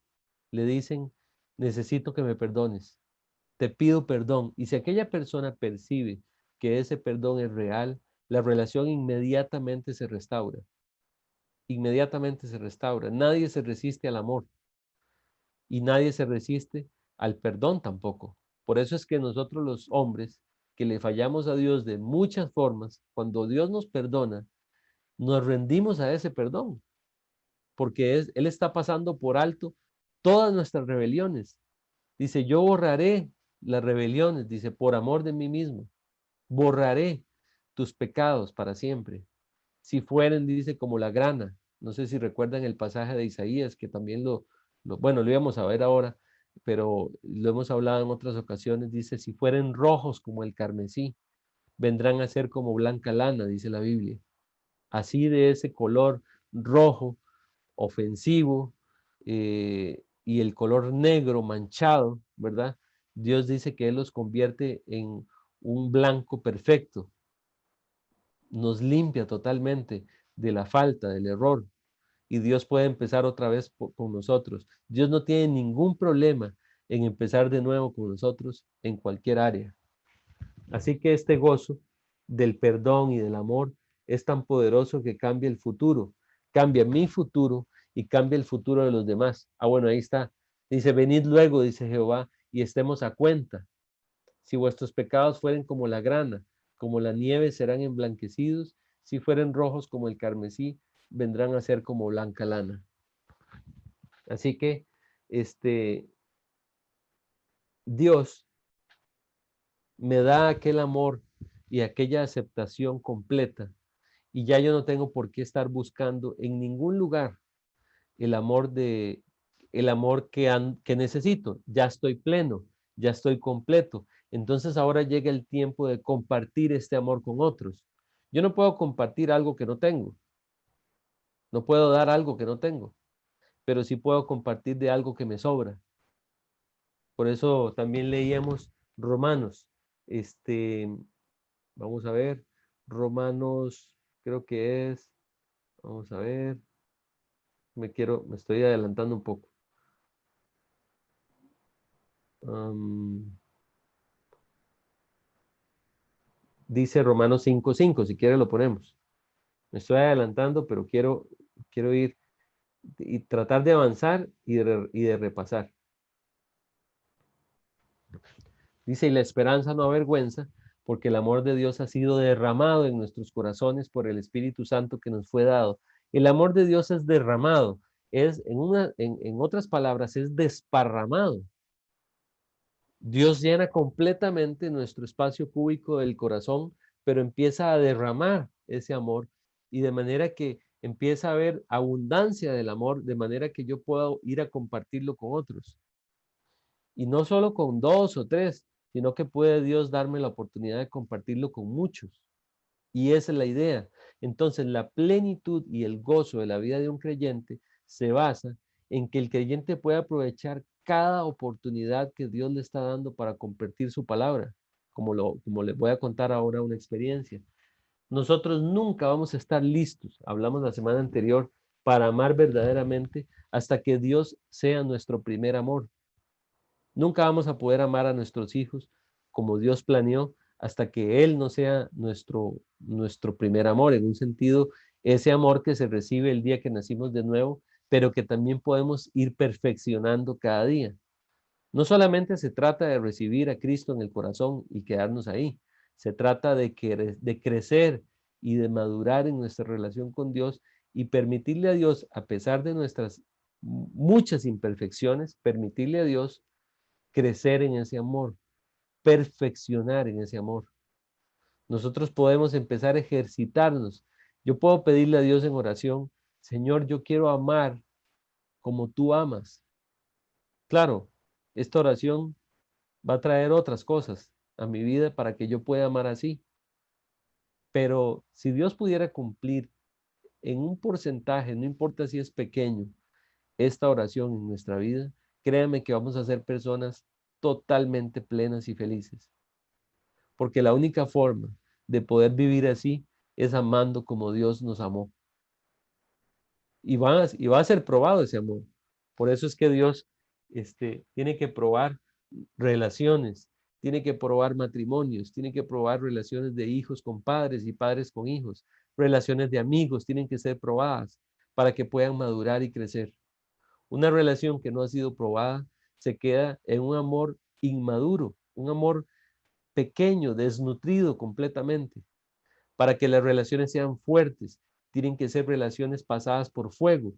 B: le dicen, necesito que me perdones, te pido perdón. Y si aquella persona percibe que ese perdón es real, la relación inmediatamente se restaura. Inmediatamente se restaura. Nadie se resiste al amor y nadie se resiste al perdón tampoco. Por eso es que nosotros los hombres que le fallamos a Dios de muchas formas, cuando Dios nos perdona, nos rendimos a ese perdón, porque Él está pasando por alto todas nuestras rebeliones. Dice, yo borraré las rebeliones, dice, por amor de mí mismo, borraré tus pecados para siempre. Si fueren, dice, como la grana. No sé si recuerdan el pasaje de Isaías, que también bueno, lo íbamos a ver ahora, pero lo hemos hablado en otras ocasiones. Dice, si fueren rojos como el carmesí, vendrán a ser como blanca lana, dice la Biblia. Así de ese color rojo, ofensivo, y el color negro manchado, ¿verdad? Dios dice que Él los convierte en un blanco perfecto, nos limpia totalmente de la falta, del error, y Dios puede empezar otra vez con nosotros. Dios no tiene ningún problema en empezar de nuevo con nosotros en cualquier área. Así que este gozo del perdón y del amor es tan poderoso que cambia el futuro, cambia mi futuro y cambia el futuro de los demás. Ah, bueno, ahí está. Dice, venid luego, dice Jehová, y estemos a cuenta. Si vuestros pecados fueren como la grana, como la nieve serán emblanquecidos, si fueren rojos como el carmesí, vendrán a ser como blanca lana. Así que, Dios me da aquel amor y aquella aceptación completa, y ya yo no tengo por qué estar buscando en ningún lugar el amor que necesito. Ya estoy pleno, ya estoy completo. Entonces ahora llega el tiempo de compartir este amor con otros. Yo no puedo compartir algo que no tengo. No puedo dar algo que no tengo, pero sí puedo compartir de algo que me sobra. Por eso también leíamos Romanos. Vamos a ver, Romanos, creo que es, vamos a ver, me estoy adelantando un poco. Dice Romanos 5:5, si quiere lo ponemos. Me estoy adelantando, pero quiero ir y tratar de avanzar y de repasar. Dice, y la esperanza no avergüenza, porque el amor de Dios ha sido derramado en nuestros corazones por el Espíritu Santo que nos fue dado. El amor de Dios es derramado, en otras palabras, es desparramado. Dios llena completamente nuestro espacio cúbico del corazón, pero empieza a derramar ese amor, y de manera que empieza a haber abundancia del amor, de manera que yo pueda ir a compartirlo con otros. Y no solo con 2 o 3, sino que puede Dios darme la oportunidad de compartirlo con muchos. Y esa es la idea. Entonces, la plenitud y el gozo de la vida de un creyente se basa en que el creyente pueda aprovechar cada oportunidad que Dios le está dando para compartir su palabra, como les voy a contar ahora una experiencia. Nosotros nunca vamos a estar listos, hablamos la semana anterior, para amar verdaderamente hasta que Dios sea nuestro primer amor. Nunca vamos a poder amar a nuestros hijos como Dios planeó hasta que Él no sea nuestro primer amor, en un sentido, ese amor que se recibe el día que nacimos de nuevo, pero que también podemos ir perfeccionando cada día. No solamente se trata de recibir a Cristo en el corazón y quedarnos ahí, se trata de crecer y de madurar en nuestra relación con Dios y permitirle a Dios, a pesar de nuestras muchas imperfecciones, permitirle a Dios crecer en ese amor, perfeccionar en ese amor. Nosotros podemos empezar a ejercitarnos. Yo puedo pedirle a Dios en oración, Señor, yo quiero amar como tú amas. Claro, esta oración va a traer otras cosas a mi vida para que yo pueda amar así. Pero si Dios pudiera cumplir en un porcentaje, no importa si es pequeño, esta oración en nuestra vida, créanme que vamos a ser personas totalmente plenas y felices. Porque la única forma de poder vivir así es amando como Dios nos amó. Y va a ser probado ese amor. Por eso es que Dios tiene que probar relaciones, tiene que probar matrimonios, tiene que probar relaciones de hijos con padres y padres con hijos, relaciones de amigos tienen que ser probadas para que puedan madurar y crecer. Una relación que no ha sido probada se queda en un amor inmaduro, un amor pequeño, desnutrido completamente. Para que las relaciones sean fuertes, tienen que ser relaciones pasadas por fuego,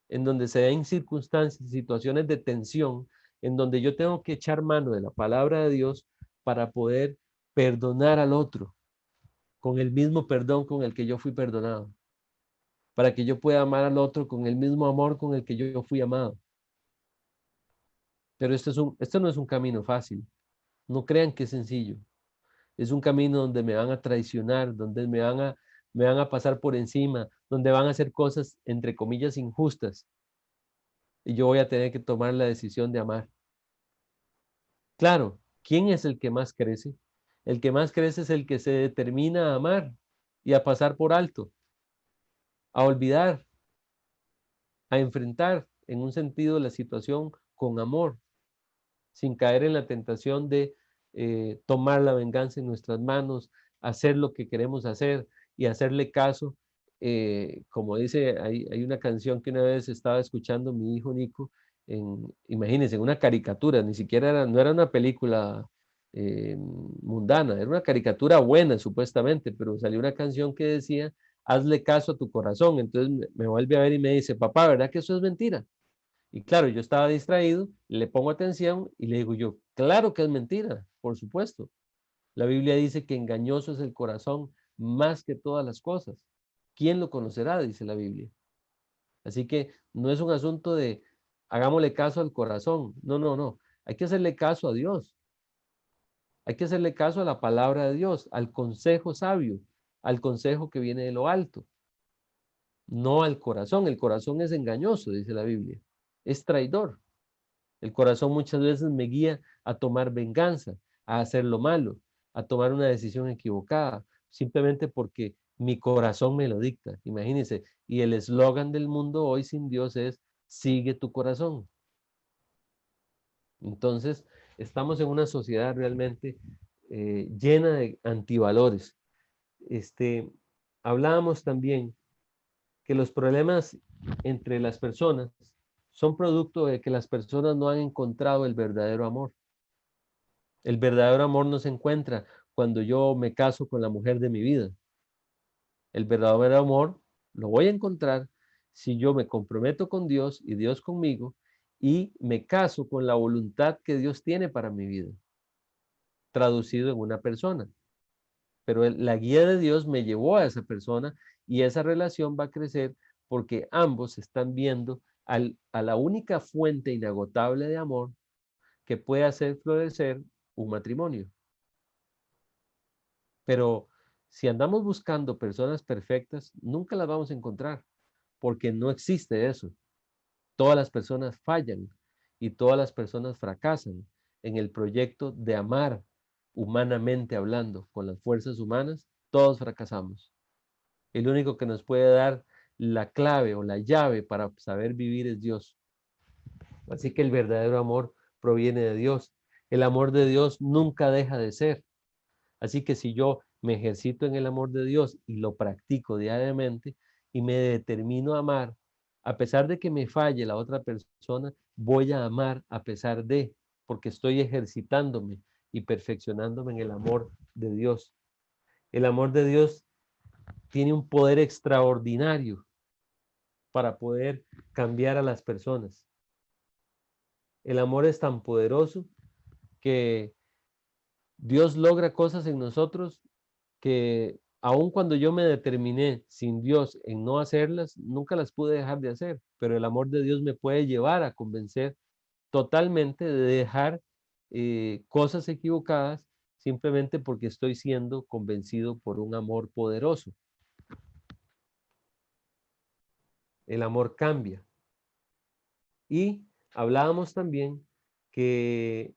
B: en donde se den circunstancias, situaciones de tensión, en donde yo tengo que echar mano de la palabra de Dios para poder perdonar al otro con el mismo perdón con el que yo fui perdonado, para que yo pueda amar al otro con el mismo amor con el que yo fui amado. Pero esto no es un camino fácil. No crean que es sencillo. Es un camino donde me van a traicionar, donde me van a pasar por encima, donde van a hacer cosas, entre comillas, injustas. Y yo voy a tener que tomar la decisión de amar. Claro, ¿quién es el que más crece? El que más crece es el que se determina a amar y a pasar por alto, a olvidar, a enfrentar en un sentido la situación con amor, sin caer en la tentación de tomar la venganza en nuestras manos, hacer lo que queremos hacer y hacerle caso. Como dice, hay una canción que una vez estaba escuchando mi hijo Nico, imagínense, en una caricatura, ni siquiera no era una película mundana, era una caricatura buena supuestamente, pero salió una canción que decía, hazle caso a tu corazón. Entonces me vuelve a ver y me dice, papá, ¿verdad que eso es mentira? Y claro, yo estaba distraído, le pongo atención y le digo yo, claro que es mentira, por supuesto. La Biblia dice que engañoso es el corazón más que todas las cosas. ¿Quién lo conocerá? Dice la Biblia. Así que no es un asunto de hagámosle caso al corazón. No, no, no. Hay que hacerle caso a Dios. Hay que hacerle caso a la palabra de Dios, al consejo sabio, al consejo que viene de lo alto, no al corazón. El corazón es engañoso, dice la Biblia. Es traidor. El corazón muchas veces me guía a tomar venganza, a hacer lo malo, a tomar una decisión equivocada, simplemente porque mi corazón me lo dicta. Imagínense, y el eslogan del mundo hoy sin Dios es, sigue tu corazón. Entonces, estamos en una sociedad realmente llena de antivalores. Hablábamos también que los problemas entre las personas son producto de que las personas no han encontrado el verdadero amor. El verdadero amor no se encuentra cuando yo me caso con la mujer de mi vida. El verdadero amor lo voy a encontrar si yo me comprometo con Dios y Dios conmigo y me caso con la voluntad que Dios tiene para mi vida, traducido en una persona. Pero la guía de Dios me llevó a esa persona y esa relación va a crecer porque ambos están viendo a la única fuente inagotable de amor que puede hacer florecer un matrimonio. Pero si andamos buscando personas perfectas, nunca las vamos a encontrar, porque no existe eso. Todas las personas fallan y todas las personas fracasan en el proyecto de amar humanamente hablando, con las fuerzas humanas, todos fracasamos. El único que nos puede dar la clave o la llave para saber vivir es Dios. Así que el verdadero amor proviene de Dios. El amor de Dios nunca deja de ser. Así que si yo me ejercito en el amor de Dios y lo practico diariamente y me determino a amar, a pesar de que me falle la otra persona, voy a amar a pesar de, porque estoy ejercitándome y perfeccionándome en el amor de Dios. El amor de Dios tiene un poder extraordinario para poder cambiar a las personas. El amor es tan poderoso que Dios logra cosas en nosotros que aun cuando yo me determiné sin Dios en no hacerlas, nunca las pude dejar de hacer, pero el amor de Dios me puede llevar a convencer totalmente de dejar cosas equivocadas simplemente porque estoy siendo convencido por un amor poderoso. El amor cambia. Y hablábamos también que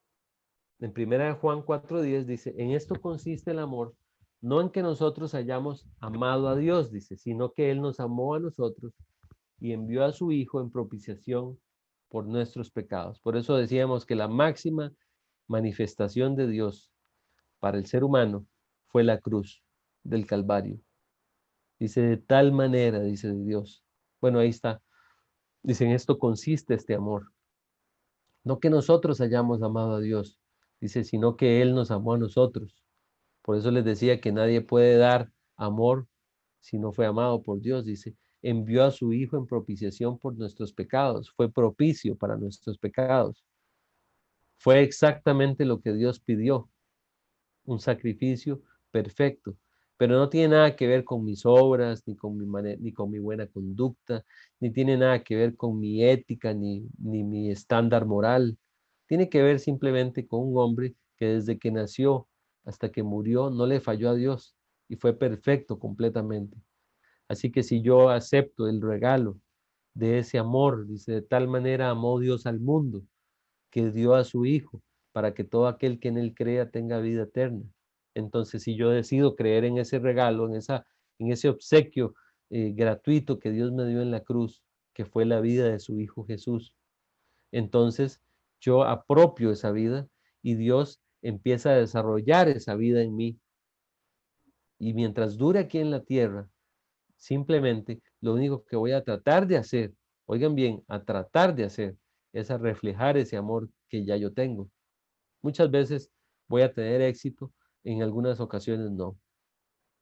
B: en 1 Juan 4:10 dice, en esto consiste el amor, no en que nosotros hayamos amado a Dios, dice, sino que Él nos amó a nosotros y envió a su Hijo en propiciación por nuestros pecados. Por eso decíamos que la máxima manifestación de Dios para el ser humano fue la cruz del Calvario. Dice, de tal manera, dice de Dios. Bueno, ahí está. Dice, en esto consiste este amor. No que nosotros hayamos amado a Dios, dice, sino que Él nos amó a nosotros. Por eso les decía que nadie puede dar amor si no fue amado por Dios. Dice, envió a su Hijo en propiciación por nuestros pecados. Fue propicio para nuestros pecados. Fue exactamente lo que Dios pidió, un sacrificio perfecto. Pero no tiene nada que ver con mis obras, ni con ni con mi buena conducta, ni tiene nada que ver con mi ética, ni mi estándar moral. Tiene que ver simplemente con un hombre que desde que nació hasta que murió no le falló a Dios y fue perfecto completamente. Así que si yo acepto el regalo de ese amor, dice, de tal manera amó Dios al mundo, que dio a su Hijo, para que todo aquel que en Él crea tenga vida eterna. Entonces, si yo decido creer en ese regalo, en ese obsequio gratuito que Dios me dio en la cruz, que fue la vida de su Hijo Jesús, entonces yo apropio esa vida y Dios empieza a desarrollar esa vida en mí. Y mientras dure aquí en la tierra, simplemente lo único que voy a tratar de hacer, oigan bien, a tratar de hacer, es a reflejar ese amor que ya yo tengo. Muchas veces voy a tener éxito, en algunas ocasiones no.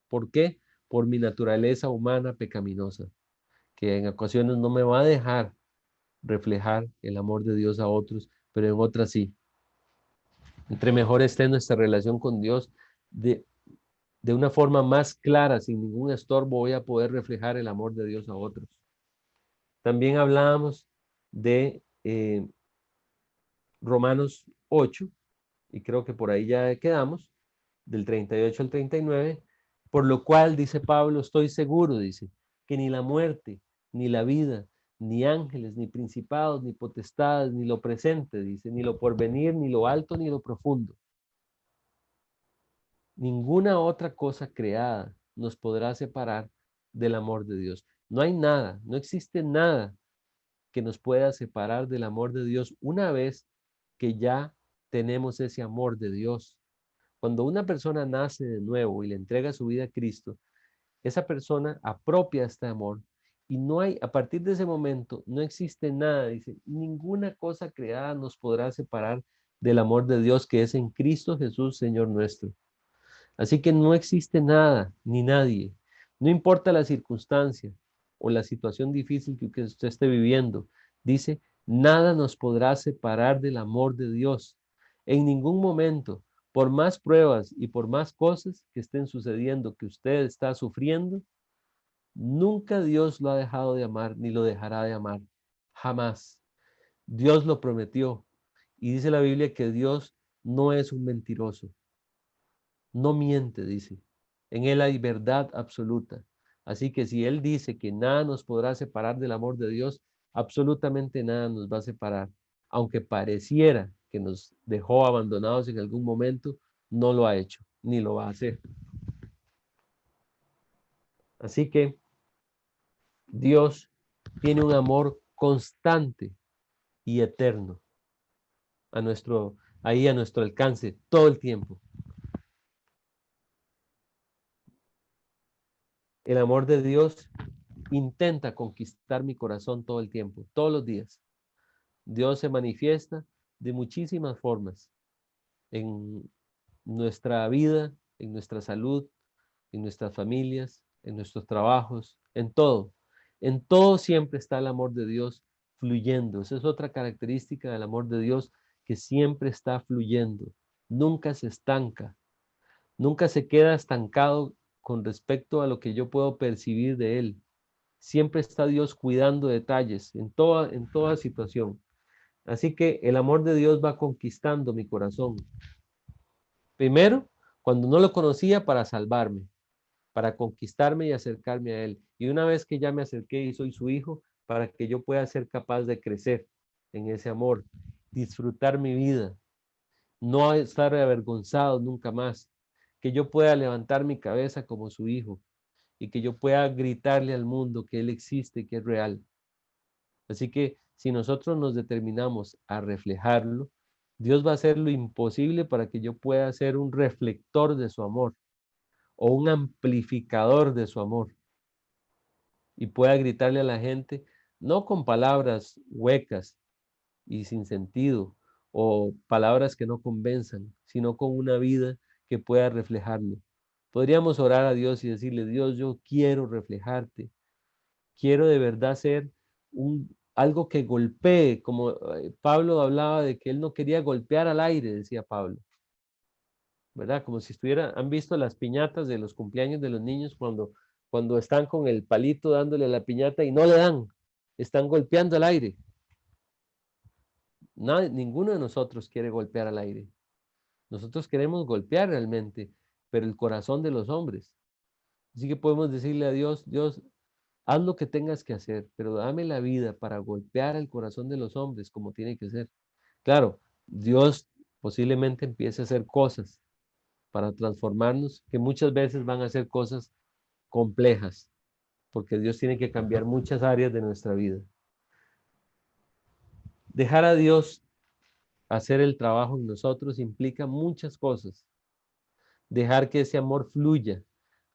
B: ¿Por qué? Por mi naturaleza humana pecaminosa, que en ocasiones no me va a dejar reflejar el amor de Dios a otros, pero en otras sí. Entre mejor esté nuestra relación con Dios, de una forma más clara, sin ningún estorbo, voy a poder reflejar el amor de Dios a otros. También hablábamos de Romanos 8, y creo que por ahí ya quedamos, del 38 al 39, por lo cual, dice Pablo, estoy seguro, dice, que ni la muerte, ni la vida, ni ángeles, ni principados, ni potestades, ni lo presente, dice, ni lo porvenir, ni lo alto, ni lo profundo. Ninguna otra cosa creada nos podrá separar del amor de Dios. No hay nada, no existe nada que nos pueda separar del amor de Dios una vez que ya tenemos ese amor de Dios. Cuando una persona nace de nuevo y le entrega su vida a Cristo, esa persona apropia este amor y no hay, a partir de ese momento, no existe nada, dice, ninguna cosa creada nos podrá separar del amor de Dios que es en Cristo Jesús, Señor nuestro. Así que no existe nada ni nadie, no importa la circunstancia o la situación difícil que usted esté viviendo, dice, nada nos podrá separar del amor de Dios. En ningún momento, por más pruebas y por más cosas que estén sucediendo, que usted está sufriendo, nunca Dios lo ha dejado de amar ni lo dejará de amar. Jamás. Dios lo prometió. Y dice la Biblia que Dios no es un mentiroso. No miente, dice. En Él hay verdad absoluta. Así que si Él dice que nada nos podrá separar del amor de Dios, absolutamente nada nos va a separar. Aunque pareciera que nos dejó abandonados en algún momento, no lo ha hecho, ni lo va a hacer. Así que Dios tiene un amor constante y eterno a nuestro alcance todo el tiempo. El amor de Dios intenta conquistar mi corazón todo el tiempo, todos los días. Dios se manifiesta de muchísimas formas en nuestra vida, en nuestra salud, en nuestras familias, en nuestros trabajos, en todo. En todo siempre está el amor de Dios fluyendo. Esa es otra característica del amor de Dios, que siempre está fluyendo. Nunca se estanca. Nunca se queda estancado con respecto a lo que yo puedo percibir de Él. Siempre está Dios cuidando detalles en toda situación. Así que el amor de Dios va conquistando mi corazón. Primero, cuando no lo conocía, para salvarme, para conquistarme y acercarme a Él. Y una vez que ya me acerqué y soy su hijo, para que yo pueda ser capaz de crecer en ese amor, disfrutar mi vida, no estar avergonzado nunca más, que yo pueda levantar mi cabeza como su hijo y que yo pueda gritarle al mundo que Él existe, que es real. Así que si nosotros nos determinamos a reflejarlo, Dios va a hacer lo imposible para que yo pueda ser un reflector de su amor o un amplificador de su amor y pueda gritarle a la gente, no con palabras huecas y sin sentido o palabras que no convenzan, sino con una vida que pueda reflejarlo. Podríamos orar a Dios y decirle, Dios, yo quiero reflejarte, quiero de verdad ser algo que golpee, como Pablo hablaba de que él no quería golpear al aire, decía Pablo, ¿verdad? Como si han visto las piñatas de los cumpleaños de los niños cuando están con el palito dándole la piñata y no le dan, están golpeando al aire. Ninguno de nosotros quiere golpear al aire. Nosotros queremos golpear realmente, pero el corazón de los hombres. Así que podemos decirle a Dios, Dios, haz lo que tengas que hacer, pero dame la vida para golpear el corazón de los hombres como tiene que ser. Claro, Dios posiblemente empiece a hacer cosas para transformarnos, que muchas veces van a ser cosas complejas, porque Dios tiene que cambiar muchas áreas de nuestra vida. Dejar a Dios hacer el trabajo en nosotros implica muchas cosas. Dejar que ese amor fluya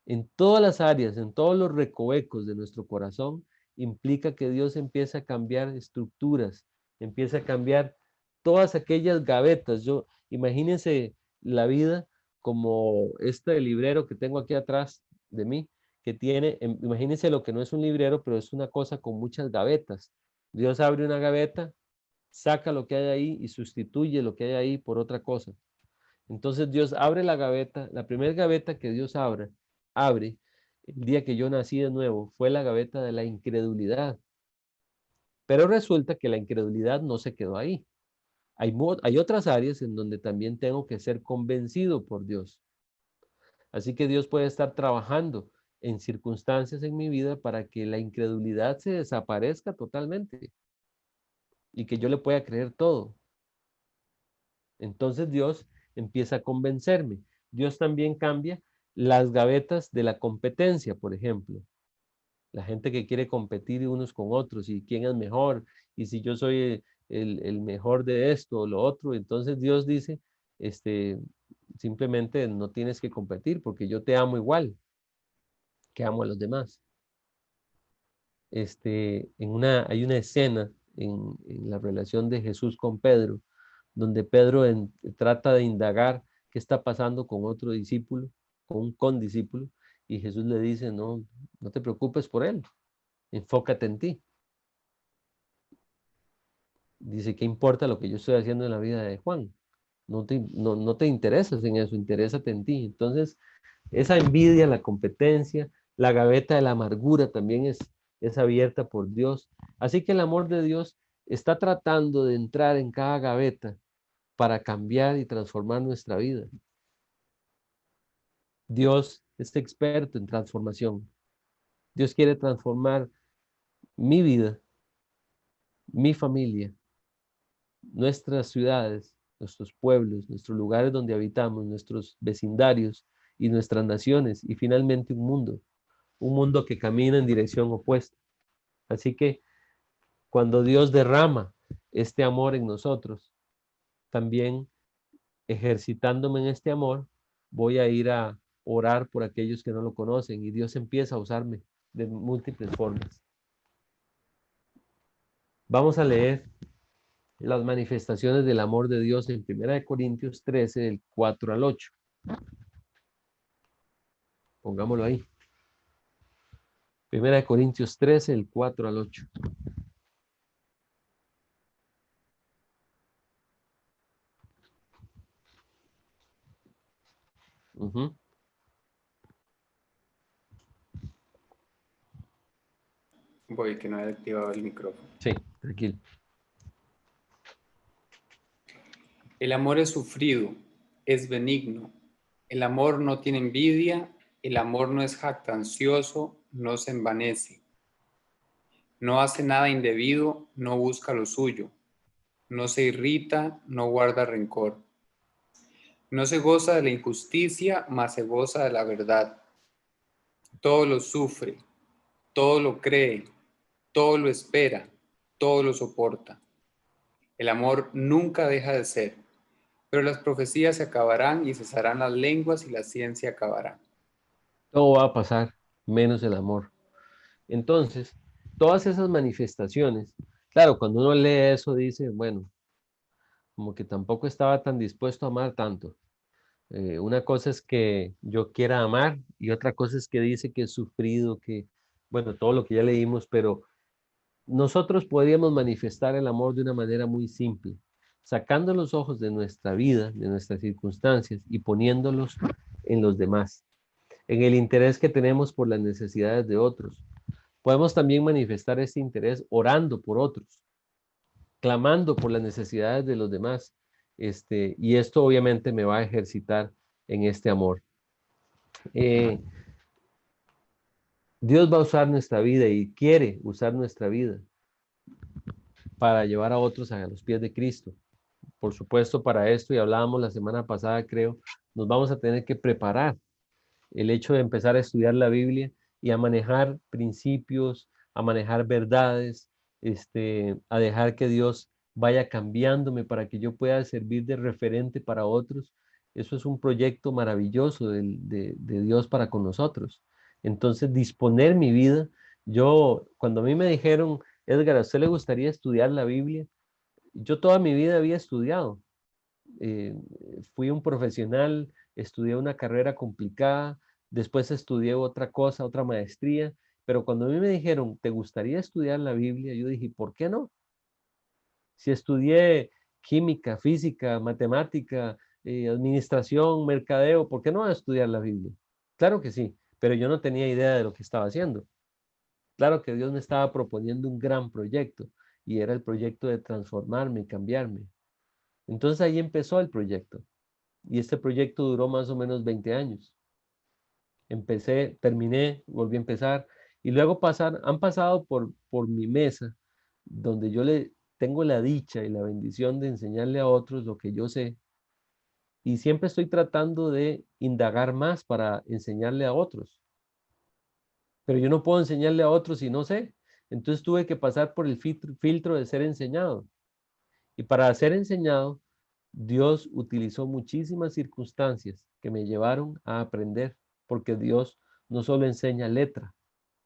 B: en todas las áreas, en todos los recovecos de nuestro corazón, implica que Dios empieza a cambiar estructuras, empieza a cambiar todas aquellas gavetas. Imagínense la vida como este librero que tengo aquí atrás de mí, que tiene, imagínense lo que no es un librero, pero es una cosa con muchas gavetas. Dios abre una gaveta, saca lo que hay ahí y sustituye lo que hay ahí por otra cosa. Entonces Dios abre la gaveta, la primera gaveta que Dios abre el día que yo nací de nuevo, fue la gaveta de la incredulidad. Pero resulta que la incredulidad no se quedó ahí. Hay otras áreas en donde también tengo que ser convencido por Dios. Así que Dios puede estar trabajando en circunstancias en mi vida para que la incredulidad se desaparezca totalmente y que yo le pueda creer todo. Entonces Dios empieza a convencerme. Dios también cambia las gavetas de la competencia, por ejemplo. La gente que quiere competir unos con otros y quién es mejor y si yo soy el mejor de esto o lo otro. Entonces Dios dice, simplemente no tienes que competir porque yo te amo igual que amo a los demás. Hay una escena en la relación de Jesús con Pedro, donde Pedro trata de indagar qué está pasando con otro discípulo, con un condiscípulo, y Jesús le dice, no, no te preocupes por él, enfócate en ti. Dice, ¿qué importa lo que yo estoy haciendo en la vida de Juan? No te intereses en eso, interésate en ti. Entonces, esa envidia, la competencia, la gaveta de la amargura también es abierta por Dios. Así que el amor de Dios está tratando de entrar en cada gaveta para cambiar y transformar nuestra vida. Dios es experto en transformación. Dios quiere transformar mi vida, mi familia, nuestras ciudades, nuestros pueblos, nuestros lugares donde habitamos, nuestros vecindarios y nuestras naciones y finalmente un mundo que camina en dirección opuesta. Así que cuando Dios derrama este amor en nosotros, también ejercitándome en este amor, voy a ir a orar por aquellos que no lo conocen y Dios empieza a usarme de múltiples formas. Vamos a leer las manifestaciones del amor de Dios en 1 Corintios 13, del 4 al 8. Pongámoslo ahí. 1 Corintios 13, del 4 al 8.
E: Voy, que no he activado el micrófono.
B: Sí, tranquilo.
E: El amor es sufrido, es benigno. El amor no tiene envidia, el amor no es jactancioso, no se envanece. No hace nada indebido, no busca lo suyo. No se irrita, no guarda rencor. No se goza de la injusticia, mas se goza de la verdad. Todo lo sufre, todo lo cree, todo lo espera, todo lo soporta. El amor nunca deja de ser, pero las profecías se acabarán y cesarán las lenguas y la ciencia acabará.
B: Todo va a pasar, menos el amor. Entonces, todas esas manifestaciones, claro, cuando uno lee eso dice, bueno, como que tampoco estaba tan dispuesto a amar tanto. Una cosa es que yo quiera amar y otra cosa es que dice que he sufrido, que, bueno, todo lo que ya leímos, pero nosotros podríamos manifestar el amor de una manera muy simple, sacando los ojos de nuestra vida, de nuestras circunstancias y poniéndolos en los demás, en el interés que tenemos por las necesidades de otros. Podemos también manifestar este interés orando por otros, clamando por las necesidades de los demás. Y esto obviamente me va a ejercitar en este amor. Dios va a usar nuestra vida y quiere usar nuestra vida para llevar a otros a los pies de Cristo. Por supuesto, para esto, y hablábamos la semana pasada, creo, nos vamos a tener que preparar. El hecho de empezar a estudiar la Biblia y a manejar principios, a manejar verdades, a dejar que Dios vaya cambiándome para que yo pueda servir de referente para otros. Eso es un proyecto maravilloso de Dios para con nosotros. Entonces, disponer mi vida. Cuando a mí me dijeron, Edgar, ¿a usted le gustaría estudiar la Biblia? Yo toda mi vida había estudiado. Eh, Fui un profesional, estudié una carrera complicada, después estudié otra cosa, otra maestría, Pero cuando a mí me dijeron, ¿te gustaría estudiar la Biblia? Yo dije, ¿por qué no? Si estudié química, física, matemática, administración, mercadeo, ¿por qué no voy a estudiar la Biblia? Claro que sí, pero yo no tenía idea de lo que estaba haciendo. Claro que Dios me estaba proponiendo un gran proyecto y era el proyecto de transformarme y cambiarme. Entonces ahí empezó el proyecto y este proyecto duró más o menos 20 años. Empecé, terminé, volví a empezar y luego han pasado por mi mesa donde yo le tengo la dicha y la bendición de enseñarle a otros lo que yo sé y siempre estoy tratando de indagar más para enseñarle a otros. Pero yo no puedo enseñarle a otros si no sé. Entonces tuve que pasar por el filtro de ser enseñado. Y para ser enseñado, Dios utilizó muchísimas circunstancias que me llevaron a aprender, porque Dios no solo enseña letra,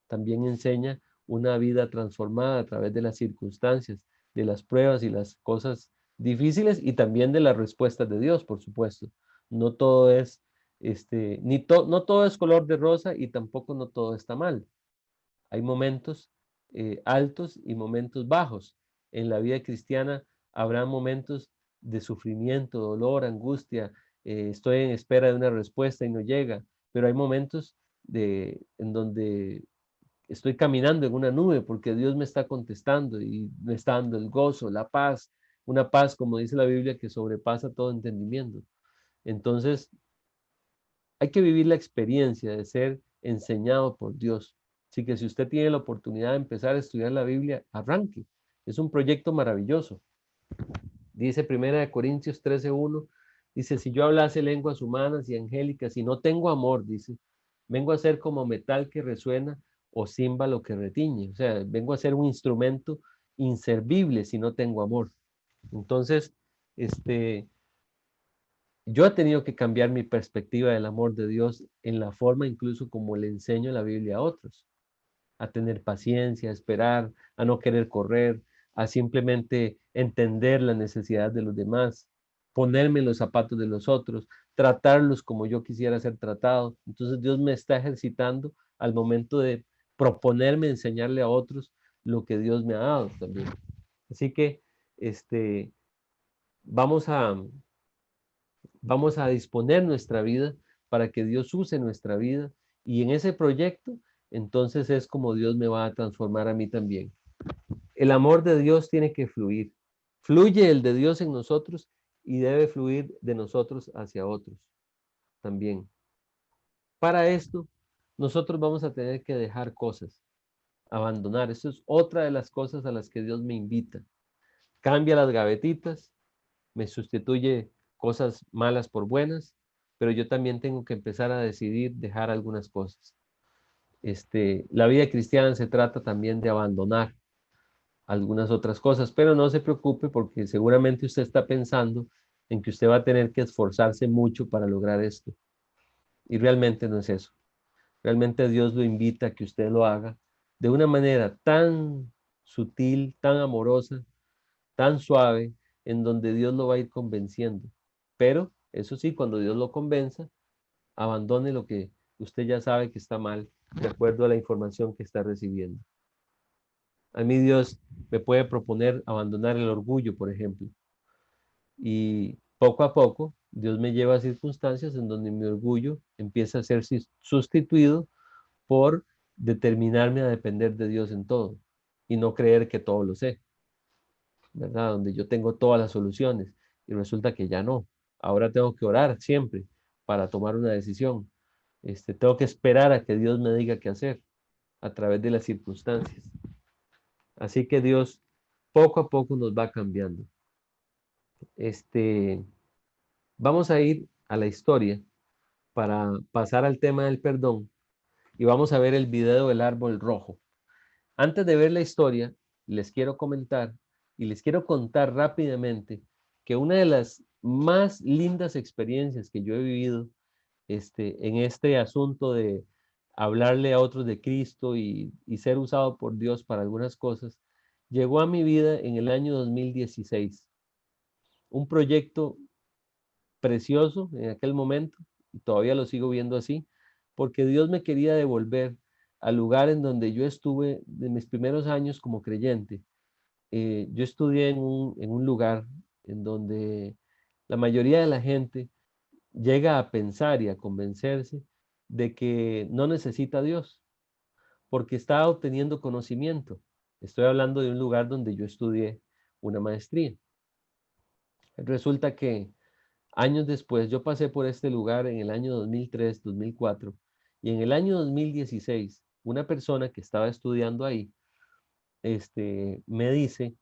B: también enseña una vida transformada a través de las circunstancias, de las pruebas y las cosas difíciles y también de las respuestas de Dios, por supuesto. No todo es, no todo es color de rosa y tampoco no todo está mal. Hay momentos altos y momentos bajos. En la vida cristiana habrá momentos de sufrimiento, dolor, angustia. Estoy en espera de una respuesta y no llega, pero hay momentos en donde estoy caminando en una nube porque Dios me está contestando y me está dando el gozo, la paz, una paz, como dice la Biblia, que sobrepasa todo entendimiento. Entonces, hay que vivir la experiencia de ser enseñado por Dios. Así que si usted tiene la oportunidad de empezar a estudiar la Biblia, arranque. Es un proyecto maravilloso. Dice 1 Corintios 13:1, dice, si yo hablase lenguas humanas y angélicas y no tengo amor, dice, vengo a ser como metal que resuena o címbalo que retiñe. O sea, vengo a ser un instrumento inservible si no tengo amor. Entonces, yo he tenido que cambiar mi perspectiva del amor de Dios en la forma incluso como le enseño la Biblia a otros, a tener paciencia, a esperar, a no querer correr, a simplemente entender la necesidad de los demás, ponerme en los zapatos de los otros, tratarlos como yo quisiera ser tratado. Entonces Dios me está ejercitando al momento de proponerme enseñarle a otros lo que Dios me ha dado también. Así que vamos a, vamos a disponer nuestra vida para que Dios use nuestra vida y en ese proyecto, entonces es como Dios me va a transformar a mí también. El amor de Dios tiene que fluir. Fluye el de Dios en nosotros y debe fluir de nosotros hacia otros también. Para esto, nosotros vamos a tener que dejar cosas, abandonar. Eso es otra de las cosas a las que Dios me invita. Cambia las gavetitas, me sustituye cosas malas por buenas, pero yo también tengo que empezar a decidir dejar algunas cosas. La vida cristiana se trata también de abandonar algunas otras cosas, pero no se preocupe porque seguramente usted está pensando en que usted va a tener que esforzarse mucho para lograr esto. Y realmente no es eso. Realmente Dios lo invita a que usted lo haga de una manera tan sutil, tan amorosa, tan suave, en donde Dios lo va a ir convenciendo. Pero, eso sí, cuando Dios lo convenza, abandone lo que usted ya sabe que está mal, de acuerdo a la información que está recibiendo. A mí Dios me puede proponer abandonar el orgullo, por ejemplo. Y poco a poco, Dios me lleva a circunstancias en donde mi orgullo empieza a ser sustituido por determinarme a depender de Dios en todo y no creer que todo lo sé, ¿verdad? Donde yo tengo todas las soluciones y resulta que ya no. Ahora tengo que orar siempre para tomar una decisión. Tengo que esperar a que Dios me diga qué hacer a través de las circunstancias. Así que Dios poco a poco nos va cambiando. Vamos a ir a la historia para pasar al tema del perdón y vamos a ver el video del árbol rojo. Antes de ver la historia, les quiero comentar y les quiero contar rápidamente que una de las más lindas experiencias que yo he vivido en este asunto de hablarle a otros de Cristo y ser usado por Dios para algunas cosas, llegó a mi vida en el año 2016. Un proyecto precioso en aquel momento, y todavía lo sigo viendo así, porque Dios me quería devolver al lugar en donde yo estuve de mis primeros años como creyente. Yo estudié en un lugar en donde la mayoría de la gente llega a pensar y a convencerse de que no necesita a Dios, porque está obteniendo conocimiento. Estoy hablando de un lugar donde yo estudié una maestría. Resulta que años después, yo pasé por este lugar en el año 2003, 2004, y en el año 2016, una persona que estaba estudiando ahí, me dice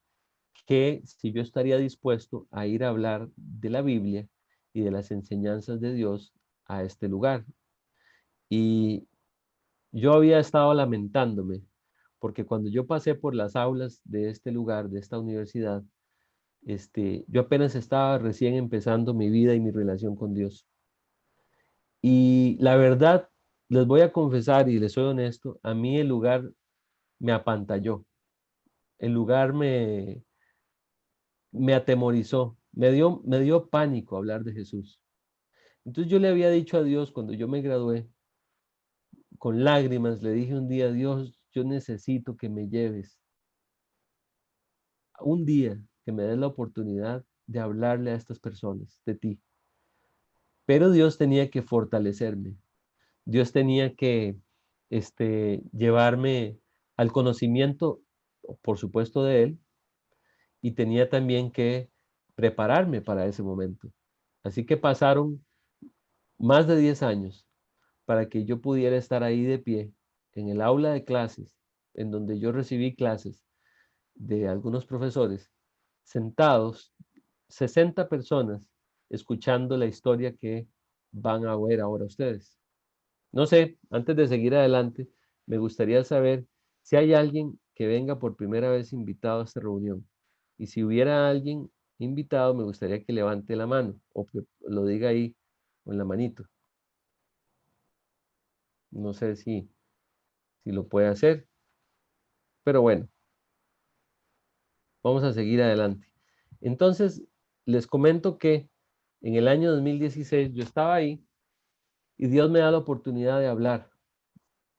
B: que si yo estaría dispuesto a ir a hablar de la Biblia y de las enseñanzas de Dios a este lugar. Y yo había estado lamentándome, porque cuando yo pasé por las aulas de este lugar, de esta universidad, yo apenas estaba recién empezando mi vida y mi relación con Dios. Y la verdad, les voy a confesar y les soy honesto, a mí el lugar me apantalló. El lugar me atemorizó, me dio pánico hablar de Jesús. Entonces yo le había dicho a Dios cuando yo me gradué, con lágrimas, le dije un día, Dios, yo necesito que me lleves un día, que me des la oportunidad de hablarle a estas personas de ti. Pero Dios tenía que fortalecerme. Dios tenía que llevarme al conocimiento, por supuesto, de Él, y tenía también que prepararme para ese momento. Así que pasaron más de 10 años para que yo pudiera estar ahí de pie, en el aula de clases, en donde yo recibí clases de algunos profesores, sentados, 60 personas, escuchando la historia que van a ver ahora ustedes. No sé, antes de seguir adelante, me gustaría saber si hay alguien que venga por primera vez invitado a esta reunión. Y si hubiera alguien invitado, me gustaría que levante la mano o que lo diga ahí con la manito. No sé si lo puede hacer, pero bueno, vamos a seguir adelante. Entonces, les comento que en el año 2016 yo estaba ahí y Dios me da la oportunidad de hablar.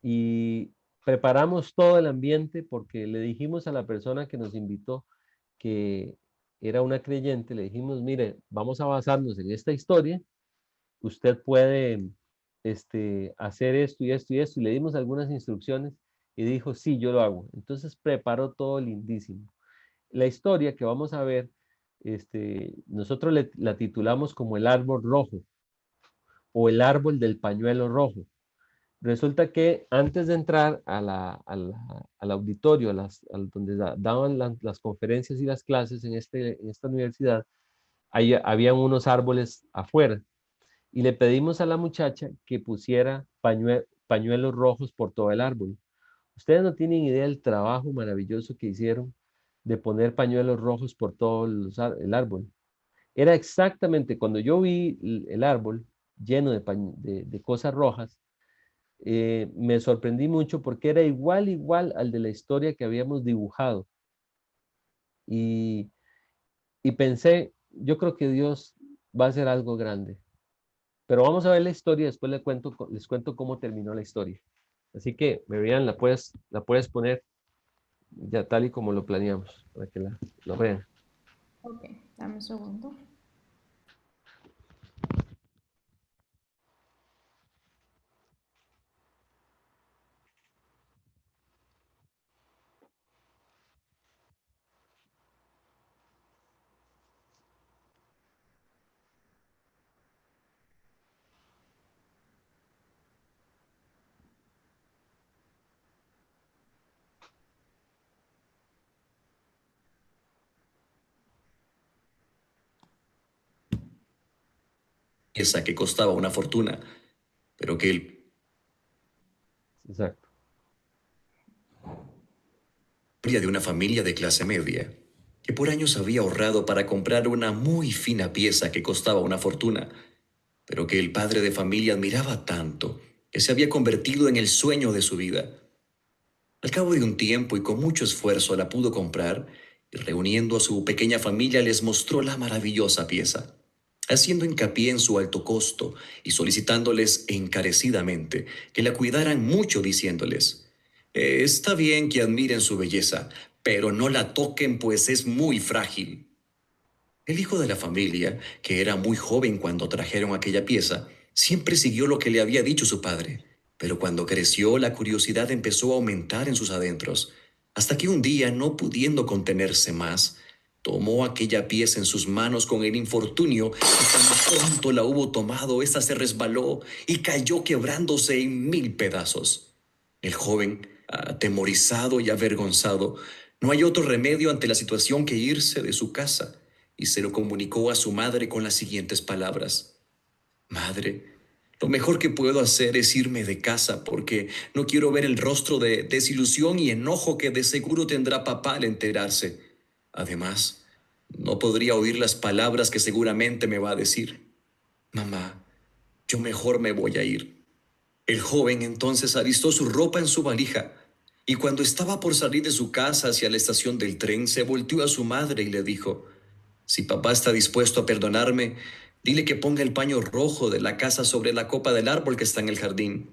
B: Y preparamos todo el ambiente porque le dijimos a la persona que nos invitó, que era una creyente, le dijimos, mire, vamos a basarnos en esta historia, usted puede hacer esto y esto y esto, y le dimos algunas instrucciones y dijo, sí, yo lo hago. Entonces preparó todo lindísimo. La historia que vamos a ver, nosotros la titulamos como el árbol rojo o el árbol del pañuelo rojo. Resulta que antes de entrar al auditorio, donde daban las conferencias y las clases en esta universidad, habían unos árboles afuera. Y le pedimos a la muchacha que pusiera pañuelos rojos por todo el árbol. Ustedes no tienen idea del trabajo maravilloso que hicieron de poner pañuelos rojos por todo el árbol. Era exactamente cuando yo vi el árbol lleno de cosas rojas, me sorprendí mucho porque era igual al de la historia que habíamos dibujado. Y pensé, yo creo que Dios va a hacer algo grande. Pero vamos a ver la historia, después les cuento cómo terminó la historia. Así que, Merian, la puedes poner ya tal y como lo planeamos, para que lo vean.
C: Ok, dame un segundo.
F: Esa que costaba una fortuna, pero que él
B: Exacto.
F: de una familia de clase media, que por años había ahorrado para comprar una muy fina pieza que costaba una fortuna, pero que el padre de familia admiraba tanto que se había convertido en el sueño de su vida. Al cabo de un tiempo y con mucho esfuerzo la pudo comprar y reuniendo a su pequeña familia les mostró la maravillosa pieza, haciendo hincapié en su alto costo y solicitándoles encarecidamente que la cuidaran mucho, diciéndoles: Está bien que admiren su belleza, pero no la toquen, pues es muy frágil. El hijo de la familia, que era muy joven cuando trajeron aquella pieza, siempre siguió lo que le había dicho su padre. Pero cuando creció, la curiosidad empezó a aumentar en sus adentros, hasta que un día, no pudiendo contenerse más, tomó aquella pieza en sus manos con el infortunio, y tan pronto la hubo tomado, ésta se resbaló y cayó quebrándose en 1000 pedazos. El joven, atemorizado y avergonzado, no hay otro remedio ante la situación que irse de su casa, y se lo comunicó a su madre con las siguientes palabras: Madre, lo mejor que puedo hacer es irme de casa porque no quiero ver el rostro de desilusión y enojo que de seguro tendrá papá al enterarse. Además, no podría oír las palabras que seguramente me va a decir. Mamá, yo mejor me voy a ir. El joven entonces alistó su ropa en su valija, y cuando estaba por salir de su casa hacia la estación del tren, se volteó a su madre y le dijo: Si papá está dispuesto a perdonarme, dile que ponga el paño rojo de la casa sobre la copa del árbol que está en el jardín,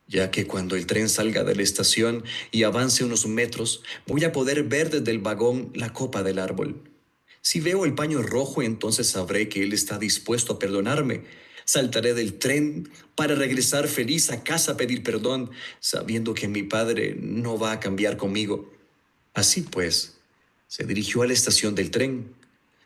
F: ya que cuando el tren salga de la estación y avance unos metros, voy a poder ver desde el vagón la copa del árbol. Si veo el paño rojo, entonces sabré que él está dispuesto a perdonarme. Saltaré del tren para regresar feliz a casa a pedir perdón, sabiendo que mi padre no va a cambiar conmigo. Así pues, se dirigió a la estación del tren.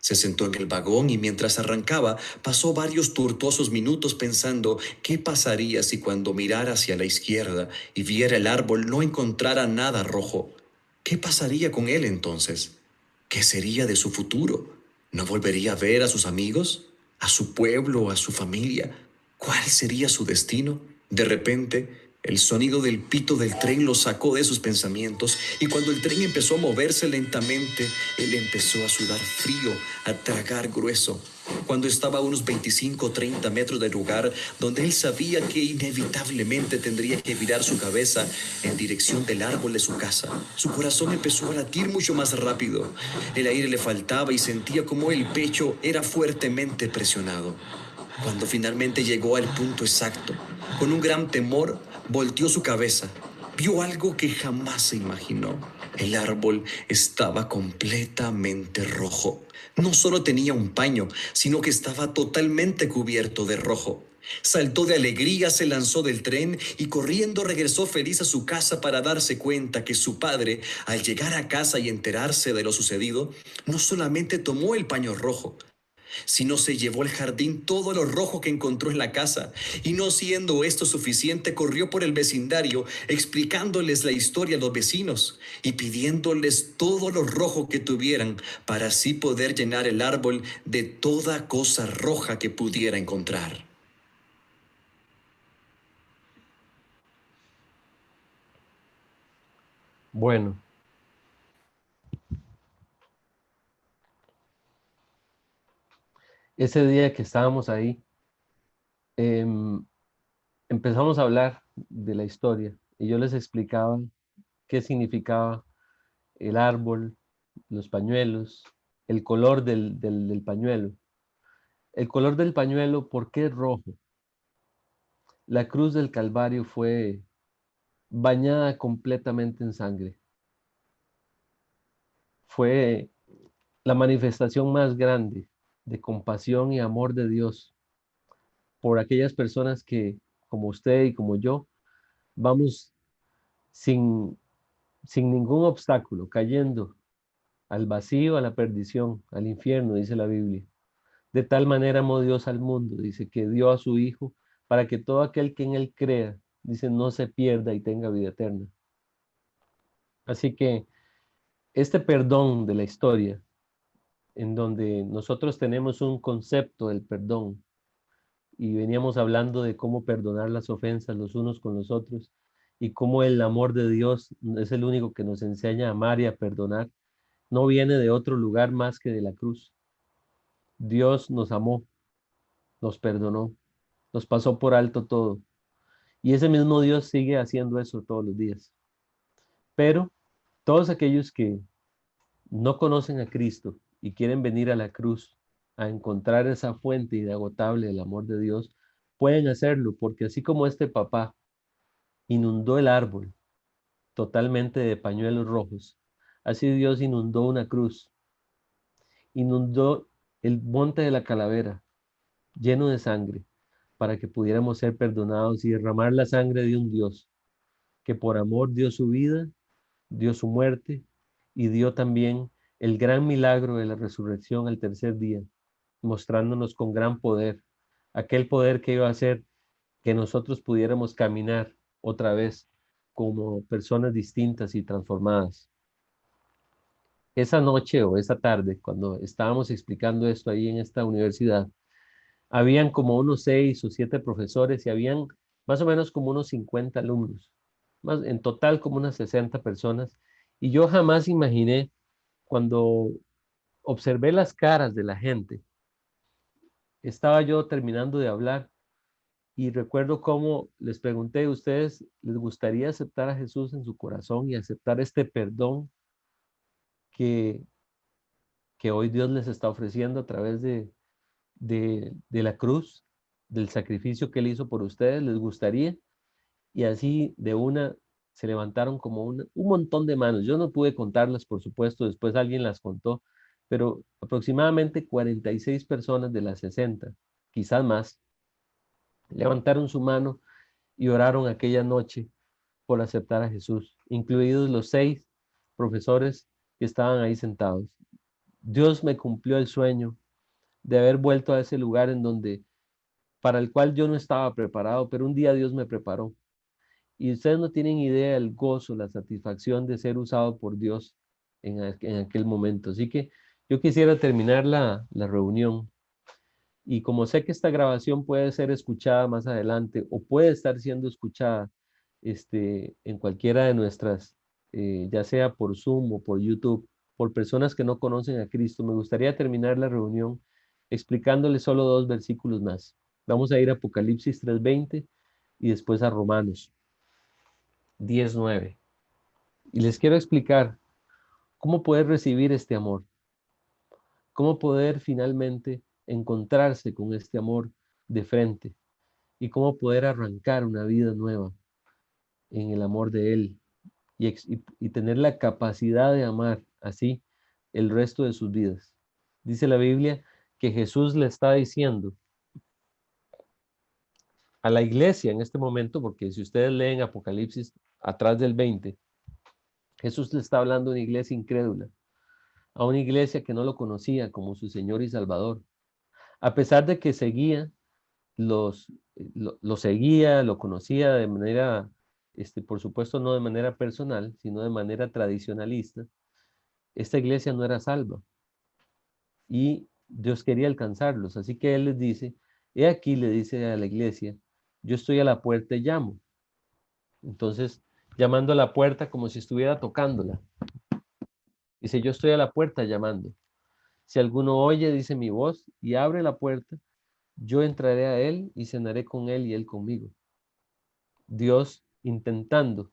F: Se sentó en el vagón y mientras arrancaba, pasó varios tortuosos minutos pensando qué pasaría si cuando mirara hacia la izquierda y viera el árbol no encontrara nada rojo. ¿Qué pasaría con él entonces? ¿Qué sería de su futuro? ¿No volvería a ver a sus amigos? ¿A su pueblo? ¿A su familia? ¿Cuál sería su destino? De repente, el sonido del pito del tren lo sacó de sus pensamientos, y cuando el tren empezó a moverse lentamente, él empezó a sudar frío, a tragar grueso. Cuando estaba a unos 25 o 30 metros del lugar donde él sabía que inevitablemente tendría que virar su cabeza en dirección del árbol de su casa, su corazón empezó a latir mucho más rápido. El aire le faltaba y sentía como el pecho era fuertemente presionado. Cuando finalmente llegó al punto exacto, con un gran temor, volteó su cabeza. Vio algo que jamás se imaginó. El árbol estaba completamente rojo. No solo tenía un paño, sino que estaba totalmente cubierto de rojo. Saltó de alegría, se lanzó del tren y corriendo regresó feliz a su casa para darse cuenta que su padre, al llegar a casa y enterarse de lo sucedido, no solamente tomó el paño rojo, sino se llevó al jardín todo lo rojo que encontró en la casa, y no siendo esto suficiente, corrió por el vecindario explicándoles la historia a los vecinos y pidiéndoles todo lo rojo que tuvieran para así poder llenar el árbol de toda cosa roja que pudiera encontrar.
B: Bueno, ese día que estábamos ahí, empezamos a hablar de la historia y yo les explicaba qué significaba el árbol, los pañuelos, el color del pañuelo. El color del pañuelo, ¿por qué es rojo? La cruz del Calvario fue bañada completamente en sangre. Fue la manifestación más grande de compasión y amor de Dios por aquellas personas que, como usted y como yo, vamos sin ningún obstáculo, cayendo al vacío, a la perdición, al infierno, dice la Biblia. De tal manera amó Dios al mundo, dice, que dio a su Hijo para que todo aquel que en Él crea, dice, no se pierda y tenga vida eterna. Así que este perdón de la historia, en donde nosotros tenemos un concepto del perdón, y veníamos hablando de cómo perdonar las ofensas los unos con los otros, y cómo el amor de Dios es el único que nos enseña a amar y a perdonar, no viene de otro lugar más que de la cruz. Dios nos amó, nos perdonó, nos pasó por alto todo. Y ese mismo Dios sigue haciendo eso todos los días. Pero todos aquellos que no conocen a Cristo y quieren venir a la cruz a encontrar esa fuente inagotable del amor de Dios, pueden hacerlo, porque así como este papá inundó el árbol, totalmente de pañuelos rojos. Así Dios inundó una cruz, inundó el monte de la calavera, lleno de sangre, para que pudiéramos ser perdonados y derramar la sangre de un Dios que por amor dio su vida, dio su muerte y dio también el gran milagro de la resurrección al tercer día, mostrándonos con gran poder, aquel poder que iba a hacer que nosotros pudiéramos caminar otra vez como personas distintas y transformadas. Esa noche o esa tarde, cuando estábamos explicando esto ahí en esta universidad, habían como unos 6 o 7 profesores y habían más o menos como unos 50 alumnos, más, en total como unas 60 personas. Y yo jamás imaginé, cuando observé las caras de la gente, estaba yo terminando de hablar y recuerdo cómo les pregunté: ¿a ustedes les gustaría aceptar a Jesús en su corazón y aceptar este perdón que, que hoy Dios les está ofreciendo a través de la cruz, del sacrificio que Él hizo por ustedes? ¿Les gustaría? Y así de una se levantaron como un montón de manos. Yo no pude contarlas, por supuesto, después alguien las contó, pero aproximadamente 46 personas de las 60, quizás más, levantaron su mano y oraron aquella noche por aceptar a Jesús, incluidos los 6 profesores que estaban ahí sentados. Dios me cumplió el sueño de haber vuelto a ese lugar en donde, para el cual yo no estaba preparado, pero un día Dios me preparó. Y ustedes no tienen idea del gozo, la satisfacción de ser usado por Dios en aquel momento. Así que yo quisiera terminar la reunión. Y como sé que esta grabación puede ser escuchada más adelante o puede estar siendo escuchada en cualquiera de nuestras, ya sea por Zoom o por YouTube, por personas que no conocen a Cristo, me gustaría terminar la reunión explicándoles solo 2 versículos más. Vamos a ir a Apocalipsis 3:20 y después a Romanos 10:9. Y les quiero explicar cómo poder recibir este amor, cómo poder finalmente encontrarse con este amor de frente y cómo poder arrancar una vida nueva en el amor de Él y tener la capacidad de amar así el resto de sus vidas. Dice la Biblia que Jesús le está diciendo a la iglesia en este momento, porque si ustedes leen Apocalipsis atrás del 20, Jesús le está hablando a una iglesia incrédula, a una iglesia que no lo conocía como su Señor y Salvador. A pesar de que seguía, lo seguía, lo conocía de manera, por supuesto no de manera personal, sino de manera tradicionalista, esta iglesia no era salva. Y Dios quería alcanzarlos. Así que Él les dice, he aquí, le dice a la iglesia, yo estoy a la puerta y llamo. Entonces, llamando a la puerta como si estuviera tocándola. Dice, yo estoy a la puerta llamando. Si alguno oye, dice mi voz, y abre la puerta, yo entraré a él y cenaré con él y él conmigo. Dios intentando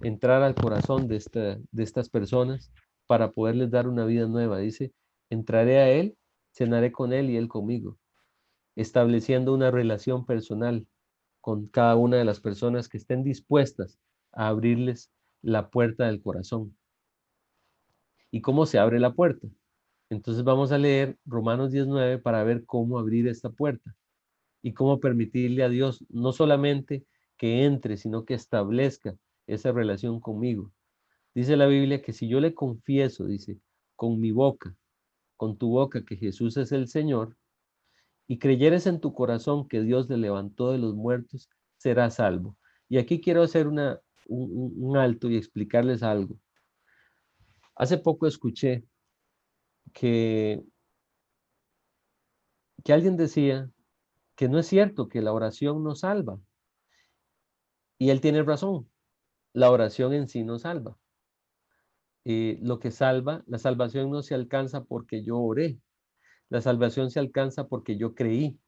B: entrar al corazón de estas personas para poderles dar una vida nueva. Dice, entraré a él, cenaré con él y él conmigo. Estableciendo una relación personal con cada una de las personas que estén dispuestas a abrirles la puerta del corazón. ¿Y cómo se abre la puerta? Entonces vamos a leer Romanos 19 para ver cómo abrir esta puerta y cómo permitirle a Dios no solamente que entre, sino que establezca esa relación conmigo. Dice la Biblia que si yo le confieso, dice, con mi boca, con tu boca, que Jesús es el Señor, y creyeres en tu corazón que Dios le levantó de los muertos, serás salvo. Y aquí quiero hacer un alto y explicarles algo. Hace poco escuché que alguien decía que no es cierto que la oración no salva. Y él tiene razón. La oración en sí no salva. Lo que salva, la salvación no se alcanza porque yo oré. La salvación se alcanza porque yo creí.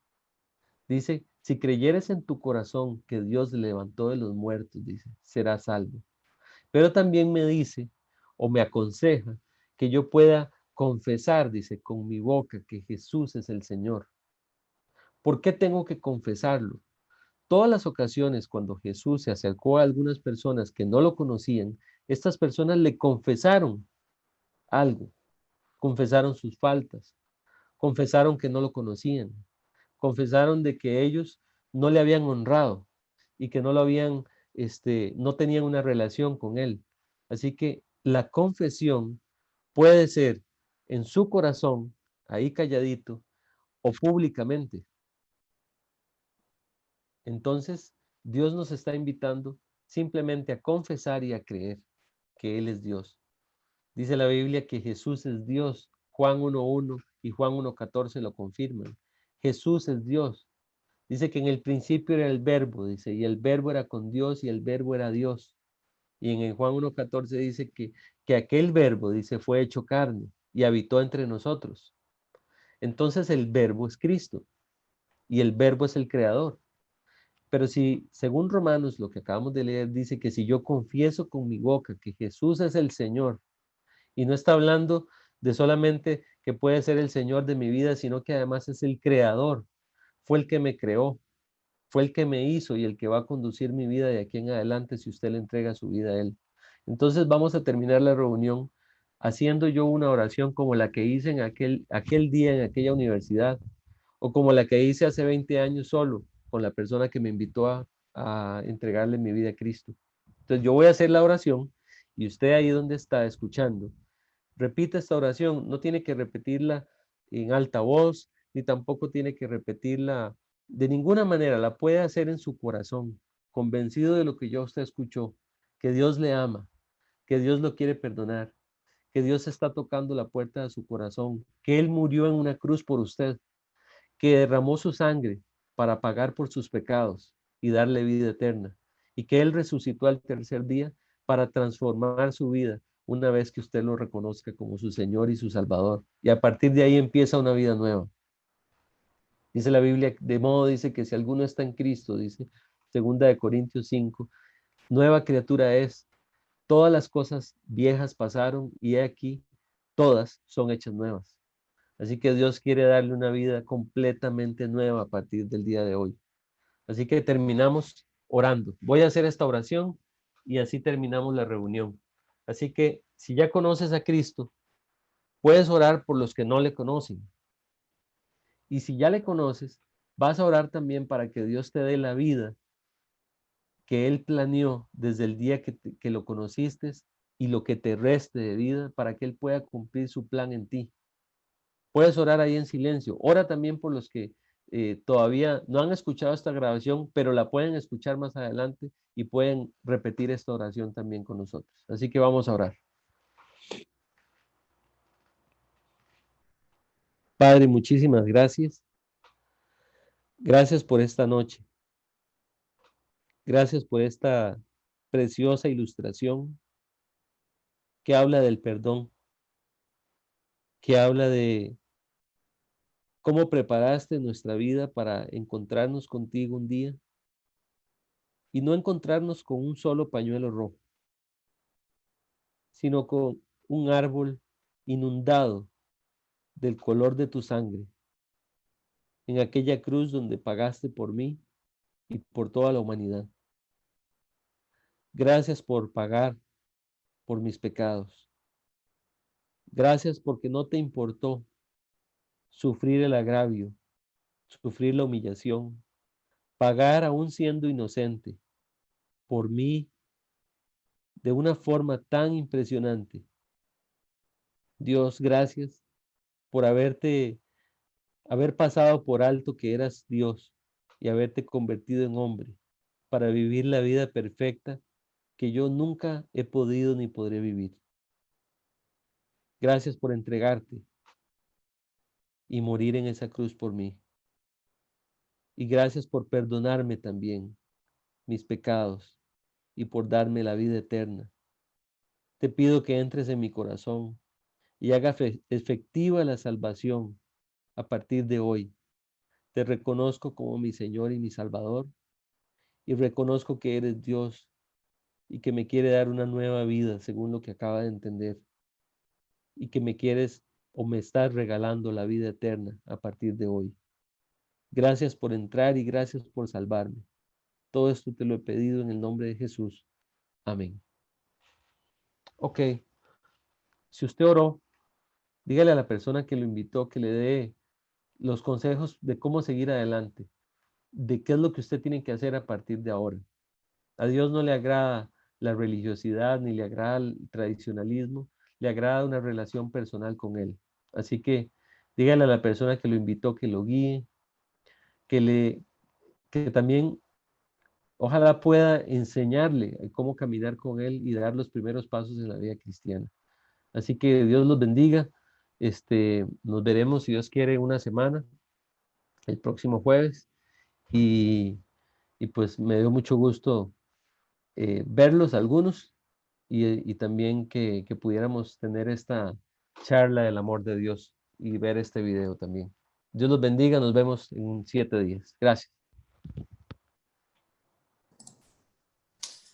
B: Dice, si creyeres en tu corazón que Dios levantó de los muertos, dice, serás salvo. Pero también me dice, o me aconseja, que yo pueda confesar, dice, con mi boca que Jesús es el Señor. ¿Por qué tengo que confesarlo? todas las ocasiones cuando Jesús se acercó a algunas personas que no lo conocían, estas personas le confesaron algo, confesaron sus faltas, confesaron que no lo conocían, confesaron de que ellos no le habían honrado y que no lo habían, no tenían una relación con él. Así que la confesión puede ser en su corazón, ahí calladito, o públicamente. Entonces, Dios nos está invitando simplemente a confesar y a creer que Él es Dios. Dice la Biblia que Jesús es Dios. Juan 1:1 y Juan 1:14 lo confirman. Jesús es Dios. Dice que en el principio era el verbo, dice, y el verbo era con Dios y el verbo era Dios. Y en el Juan 1:14 dice que aquel verbo, dice, fue hecho carne y habitó entre nosotros. Entonces el verbo es Cristo y el verbo es el creador. Pero si, según Romanos, lo que acabamos de leer, dice que si yo confieso con mi boca que Jesús es el Señor, y no está hablando de solamente que puede ser el Señor de mi vida, sino que además es el creador, fue el que me creó, fue el que me hizo y el que va a conducir mi vida de aquí en adelante si usted le entrega su vida a Él. Entonces vamos a terminar la reunión haciendo yo una oración como la que hice en aquel día en aquella universidad, o como la que hice hace 20 años solo con la persona que me invitó a entregarle mi vida a Cristo. Entonces yo voy a hacer la oración y usted ahí donde está escuchando, repita esta oración. No tiene que repetirla en alta voz, ni tampoco tiene que repetirla de ninguna manera. La puede hacer en su corazón, convencido de lo que ya usted escuchó, que Dios le ama, que Dios lo quiere perdonar, que Dios está tocando la puerta de su corazón, que Él murió en una cruz por usted, que derramó su sangre para pagar por sus pecados y darle vida eterna, y que Él resucitó al tercer día para transformar su vida una vez que usted lo reconozca como su Señor y su Salvador. Y a partir de ahí empieza una vida nueva. Dice la Biblia, de modo dice que si alguno está en Cristo, dice 2 Corintios 5, nueva criatura es, todas las cosas viejas pasaron y he aquí, todas son hechas nuevas. Así que Dios quiere darle una vida completamente nueva a partir del día de hoy. Así que terminamos orando. Voy a hacer esta oración y así terminamos la reunión. Así que si ya conoces a Cristo, puedes orar por los que no le conocen. Y si ya le conoces, vas a orar también para que Dios te dé la vida que Él planeó desde el día que lo conociste y lo que te reste de vida para que Él pueda cumplir su plan en ti. Puedes orar ahí en silencio. Ora también por los que todavía no han escuchado esta grabación, pero la pueden escuchar más adelante y pueden repetir esta oración también con nosotros. Así que vamos a orar. Padre, muchísimas gracias. Gracias por esta noche. Gracias por esta preciosa ilustración que habla del perdón, que habla de cómo preparaste nuestra vida para encontrarnos contigo un día y no encontrarnos con un solo pañuelo rojo, sino con un árbol inundado del color de tu sangre, en aquella cruz donde pagaste por mí y por toda la humanidad. Gracias por pagar por mis pecados. Gracias porque no te importó sufrir el agravio, sufrir la humillación, pagar aún siendo inocente por mí de una forma tan impresionante. Dios, gracias por haber pasado por alto que eras Dios y haberte convertido en hombre para vivir la vida perfecta que yo nunca he podido ni podré vivir. Gracias por entregarte y morir en esa cruz por mí. Y gracias por perdonarme también mis pecados y por darme la vida eterna. Te pido que entres en mi corazón y haga efectiva la salvación a partir de hoy. Te reconozco como mi Señor y mi Salvador y reconozco que eres Dios y que me quiere dar una nueva vida según lo que acaba de entender y que me quieres o me estás regalando la vida eterna a partir de hoy. Gracias por entrar y gracias por salvarme. Todo esto te lo he pedido en el nombre de Jesús. Amén. Ok. Si usted oró, dígale a la persona que lo invitó que le dé los consejos de cómo seguir adelante, de qué es lo que usted tiene que hacer a partir de ahora. A Dios no le agrada la religiosidad ni le agrada el tradicionalismo, le agrada una relación personal con Él. Así que dígale a la persona que lo invitó que lo guíe, que también ojalá pueda enseñarle cómo caminar con Él y dar los primeros pasos en la vida cristiana. Así que Dios los bendiga. Nos veremos, si Dios quiere, una semana, el próximo jueves. Y pues me dio mucho gusto verlos algunos y también que pudiéramos tener esta charla del amor de Dios y ver este video también. Dios los bendiga, nos vemos en 7 días. Gracias.